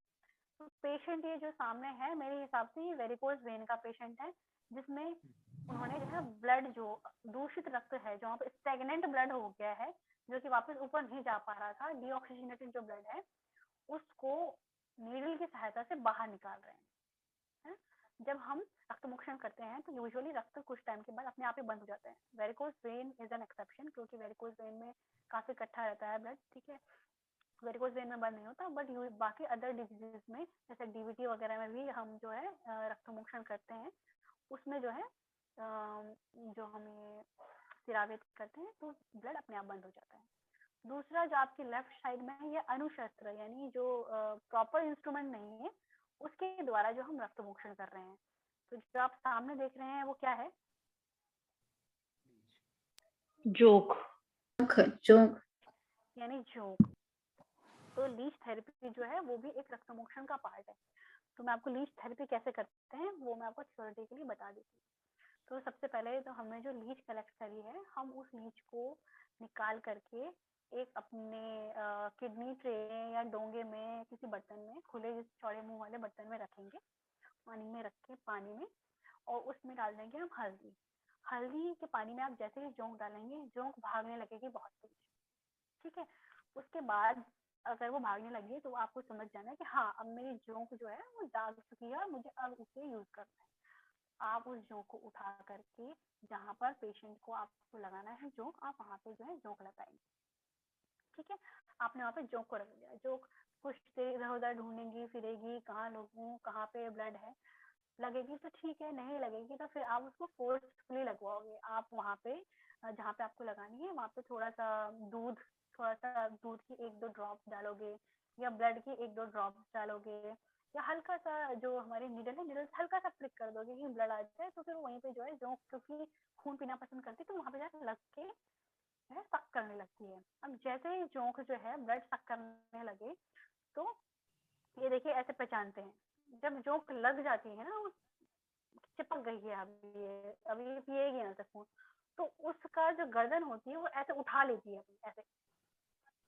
Speaker 1: तो पेशेंट ये जो सामने है, मेरे हिसाब से ये वेरिकोज वेन का पेशेंट है, जिसमें उन्होंने जो है ब्लड, जो दूषित रक्त है, जो वहाँ पे स्टेगनेंट ब्लड हो गया है, जो कि वापस ऊपर नहीं जा पा रहा था, डीऑक्सीजनेटेड जो ब्लड है, उसको नीडल की सहायता से बाहर निकाल रहे हैं। जब हम रक्त मोक्षण करते हैं तो यूजुअली रक्त कुछ टाइम के बाद अपने आप ही बंद हो जाता है। Varicose vein is an exception, क्योंकि वेरिकोज वेन में काफी इकट्ठा रहता है ब्लड, ठीक है, वेरिकोज वेन में बंद नहीं होता। बट बाकी अदर डिजीजेस में, जैसे डीवीटी वगैरह में भी हम जो है रक्त मोक्षण करते हैं, उसमें जो है जो हमें सिरावेद करते हैं तो ब्लड अपने आप बंद हो जाता है। दूसरा जो आपकी लेफ्ट साइड में है, ये अनुशस्त्र, यानी जो प्रॉपर इंस्ट्रूमेंट नहीं है, उसके द्वारा जो हम रक्त मोक्षण कर रहे हैं। तो जो आप सामने देख रहे हैं वो क्या है?
Speaker 2: जोक।
Speaker 3: जोक
Speaker 1: यानी जोक। तो लीच थेरेपी जो है वो भी एक रक्त मोक्षण का पार्ट है। तो मैं आपको लीच थेरेपी कैसे करते हैं वो मैं आपको थ्योरेटिकली बता देती हूँ। तो सबसे पहले तो हमने जो लीच कलेक्ट करी है, हम उस लीच को निकाल करके एक अपने किडनी ट्रे या डोंगे में, किसी बर्तन में, खुले चौड़े मुंह वाले बर्तन में रखेंगे, पानी में रख के, पानी में, और उसमें डाल देंगे हम हल्दी। हल्दी के पानी में आप जैसे ही जोंक डालेंगे, जोंक भागने लगेगी बहुत तेज, ठीक है। उसके बाद अगर वो भागने लगी तो आपको समझ जाना है कि हाँ, अब मेरी जोंक जो है वो दाग चुकी है और मुझे अब इसे यूज करना है। आप उस जोंक को उठा करके जहाँ पर पेशेंट को आपको लगाना है जोंक, आप वहाँ पे जो है जोंक लगाएंगे, ठीक है। आपने वहाँ पे जोंक को रख दिया। जोंक कुछ देर इधर उधर ढूंढेंगी फिरेगी, कहाँ लगूं, कहाँ पे ब्लड है, लगेगी तो ठीक है, नहीं लगेगी तो फिर आप उसको फोर्सफुली लगवाओगे। आप वहाँ पे जहाँ पे आपको लगानी है वहाँ पे थोड़ा सा दूध की 1-2 ड्रॉप डालोगे, या ब्लड की 1-2 ड्रॉप डालोगे, या हल्का सा जो हमारी नीडल है, नीडल हल्का सा फ्लिक कर दोगे कि ब्लड आ जाए। तो फिर वहीं पे जो है जोंक, क्योंकि खून पीना पसंद करती है, तो वहाँ पे जाकर लग के सक करने लगती है। अब जैसे ही जोंक जो है ब्लड सक करने लगे, तो ये देखिए ऐसे पहचानते हैं, जब जोंक लग जाती है ना, चिपक गई है, अभी ये पिएगी ना खून, तो उसका जो गर्दन होती है वो ऐसे उठा लेती है, ऐसे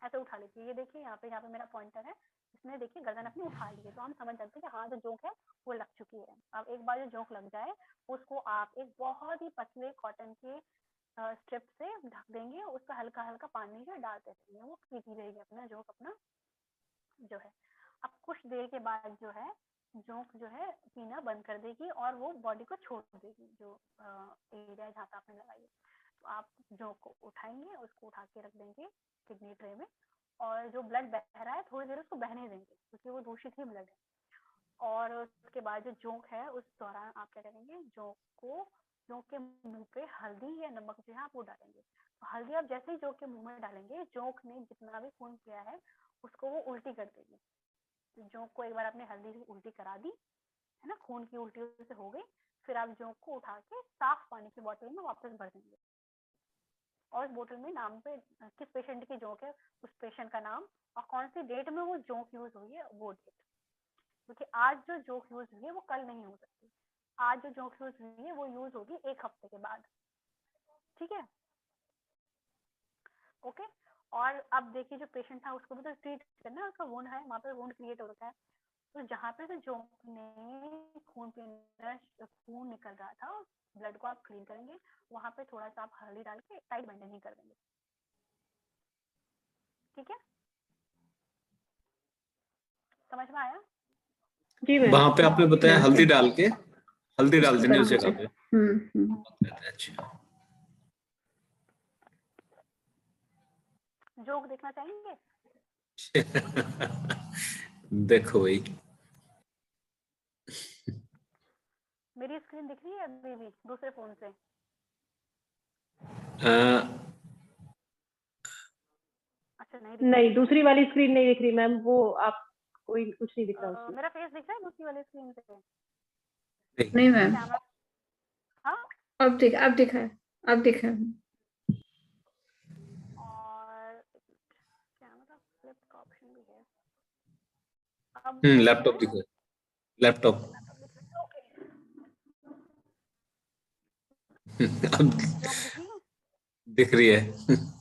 Speaker 1: ऐसे उठा लेती है। ये देखिए यहाँ पे मेरा पॉइंटर है, इसने देखिए गर्दन अपनी उठा ली है, तो हम समझ जाते हैं कि हाँ, जो जोंक है वो लग चुकी है। अब एक बार जो जोंक लग जाए, उसको आप एक बहुत ही पतले कॉटन के स्ट्रिप से ढक देंगे, उसका हल्का हल्का पानी जो डालते रहेंगे, वो पीती रहेगी अपना जोंक अपना जो है। अब कुछ देर के बाद जो है जोंक जो है पीना बंद कर देगी और वो बॉडी को छोड़ देगी, जो एरिया जहाँ पे आपने लगाई है। तो आप जोंक को उठाएंगे, उसको उठा के रख देंगे किडनी ट्रे में, और जो ब्लड बह रहा है थोड़ी देर उसको बहने देंगे, क्योंकि वो दूषित ही ब्लड है। और उसके बाद जो जोंक है, उस दौरान आप क्या करेंगे, जोंक के मुंह पे हल्दी या नमक जो है आप वो डालेंगे। तो हल्दी आप जैसे ही जोंक के मुंह में डालेंगे, जोंक ने जितना भी खून पिया है उसको वो उल्टी कर देगी। तो जोंक को एक बार आपने हल्दी से उल्टी करा दी है ना, खून की उल्टी से हो गई, फिर आप जोंक को उठा के साफ पानी की बोतल में वापस भर देंगे, और उस बोतल में नाम पे किस पेशेंट की जोंक है, उस पेशेंट का नाम, और कौन सी डेट में वो जोंक यूज हुई है वो डेट, क्योंकि आज जो जोंक यूज हुई है वो कल नहीं हो सकती। आज जो जोंक यूज हुई है वो यूज होगी 1 हफ्ते के बाद, ठीक है, ओके। और अब देखिए जो पेशेंट था उसको भी तो ट्रीट करना है, उसका वुंड है, वहाँ पे वुंड क्रिएट हो रखा है, तो जहाँ पे से जोंक ने खून निकल रहा था, ब्लड को आप क्लीन करेंगे, वहाँ पे थोड़ा सा आप हल्दी डाल के टाइट बैंडेजिंग कर देंगे, ठीक है, समझ में आया?
Speaker 2: जी मैम।
Speaker 4: वहां पे आपने बताया हल्दी डाल के, हल्दी डाल देने उस जगह पे। अच्छा,
Speaker 1: जोक देखना चाहेंगे?
Speaker 4: देखो भाई,
Speaker 1: मेरी स्क्रीन दिख रही है अभी भी दूसरे फोन से? अच्छा,
Speaker 2: नहीं, दूसरी वाली स्क्रीन नहीं दिख रही मैम, वो आप कोई कुछ नहीं दिख रहा उसमें।
Speaker 1: मेरा फेस दिख रहा है दूसरी वाली स्क्रीन से?
Speaker 3: नहीं मैम,
Speaker 1: कैमरा, हाँ,
Speaker 3: अब दिखा है, अब दिखा है।
Speaker 1: और कैमरा फ्लिप का ऑप्शन भी है, अब क्या दिख
Speaker 4: लैपटॉप
Speaker 1: रहा
Speaker 4: दिख
Speaker 1: है?
Speaker 4: रहा है, लैपटॉप।
Speaker 1: ओके,
Speaker 4: अब
Speaker 1: जॉब दिख रही है?
Speaker 4: दिख रही है।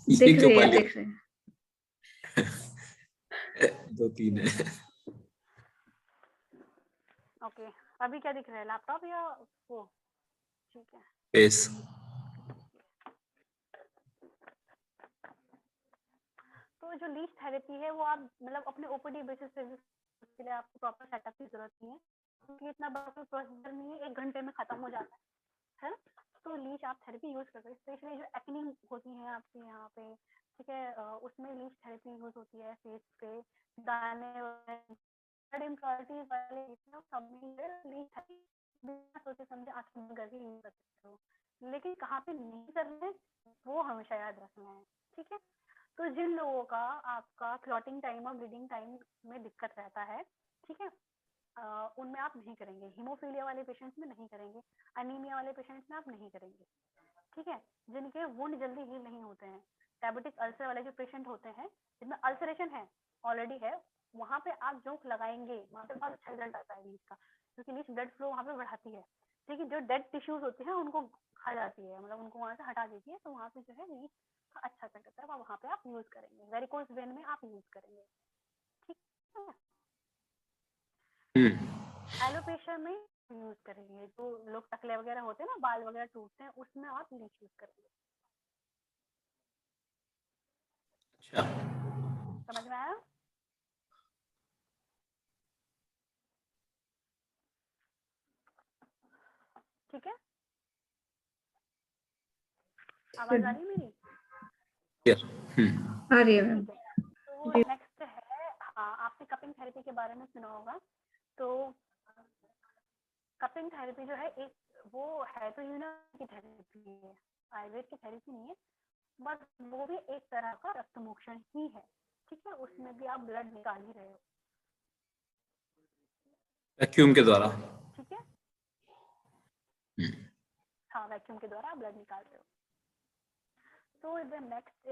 Speaker 4: ये
Speaker 3: दिख
Speaker 4: क्यों
Speaker 3: रही है,
Speaker 4: पाली?
Speaker 3: दिख रही है।
Speaker 4: 2 3 है।
Speaker 1: ओके, अभी क्या दिख रहा है, लैपटॉप या वो? ठीक है,
Speaker 4: फेस।
Speaker 1: तो जो लीच थेरेपी है वो आप मतलब अपने ओपीडी बेसिस पे भी, उसके लिए आपको प्रॉपर सेटअप की जरूरत नहीं है, क्योंकि इतना बड़ा प्रोसीजर नहीं है, 1 घंटे में खत्म हो जाता है ना? तो लीच आप थेरेपी यूज कर सकते हैं, स्पेशली जो एक्ने होती है आपके यहाँ पे, ठीक है, उसमें लीच थेरेपी यूज होती है फेस पे, दाने इम्प्योरिटीज वाले सब में लीच थेरेपी बिना सोचे समझे आंखें बंद करके यूज कर सकते हो, लेकिन कहाँ पे नहीं करना है वो हमेशा याद रखना है, ठीक है? तो जिन लोगों का आपका क्लॉटिंग टाइम और ब्लीडिंग टाइम में दिक्कत रहता है, ठीक है, उनमें आप नहीं करेंगे, हीमोफीलिया वाले पेशेंट्स में नहीं करेंगे, अनीमिया वाले पेशेंट्स में आप नहीं करेंगे, ठीक है, जिनके वुंड जल्दी हील नहीं होते हैं, डायबिटिक अल्सर वाले जो पेशेंट होते हैं जिनमें अल्सरेशन है ऑलरेडी है, वहाँ पे आप जोंक लगाएंगे, वहाँ पे बहुत अच्छा रिजल्ट आता है लीच का, क्योंकि लीच ब्लड फ्लो वहाँ पे बढ़ाती है, लेकिन जो डेड टिश्यूज होते हैं उनको खा जाती है, मतलब उनको वहाँ से हटा देती है, तो वहाँ पे जो है लीच का अच्छा इफेक्ट होता है, वहाँ पे आप यूज करेंगे, वेरिकोज वेन में आप यूज करेंगे, ठीक है? एलोपेशिया में यूज करेंगे, जो लोग टकले वगैरह होते हैं ना, बाल वगैरह टूटते हैं, उसमें आप लीच यूज करेंगे।
Speaker 4: अच्छा,
Speaker 1: समझ में आया? ठीक है, आवाज आ रही है मेरी?
Speaker 4: क्लियर।
Speaker 3: आ रही है मैम।
Speaker 1: ठीक है, तो
Speaker 3: जी।
Speaker 1: नेक्स्ट है, हाँ, आपने कपिंग थेरेपी के बारे में सुना होगा, तो कपिंग थेरेपी जो है एक वो है तो यूनानी की थेरेपी है, आयुर्वेद की थेरेपी नहीं है, बट वो भी एक तरह का रक्त मोक्षण ही है, ठीक है, उसमें भी आप ब्लड निकाल ही रहे हो,
Speaker 4: वैक्यूम के द्वारा।
Speaker 1: ठीक है, हाँ, वैक्यूम के द्वारा आप ब्लड निकाल रहे हो। तो द नेक्स्ट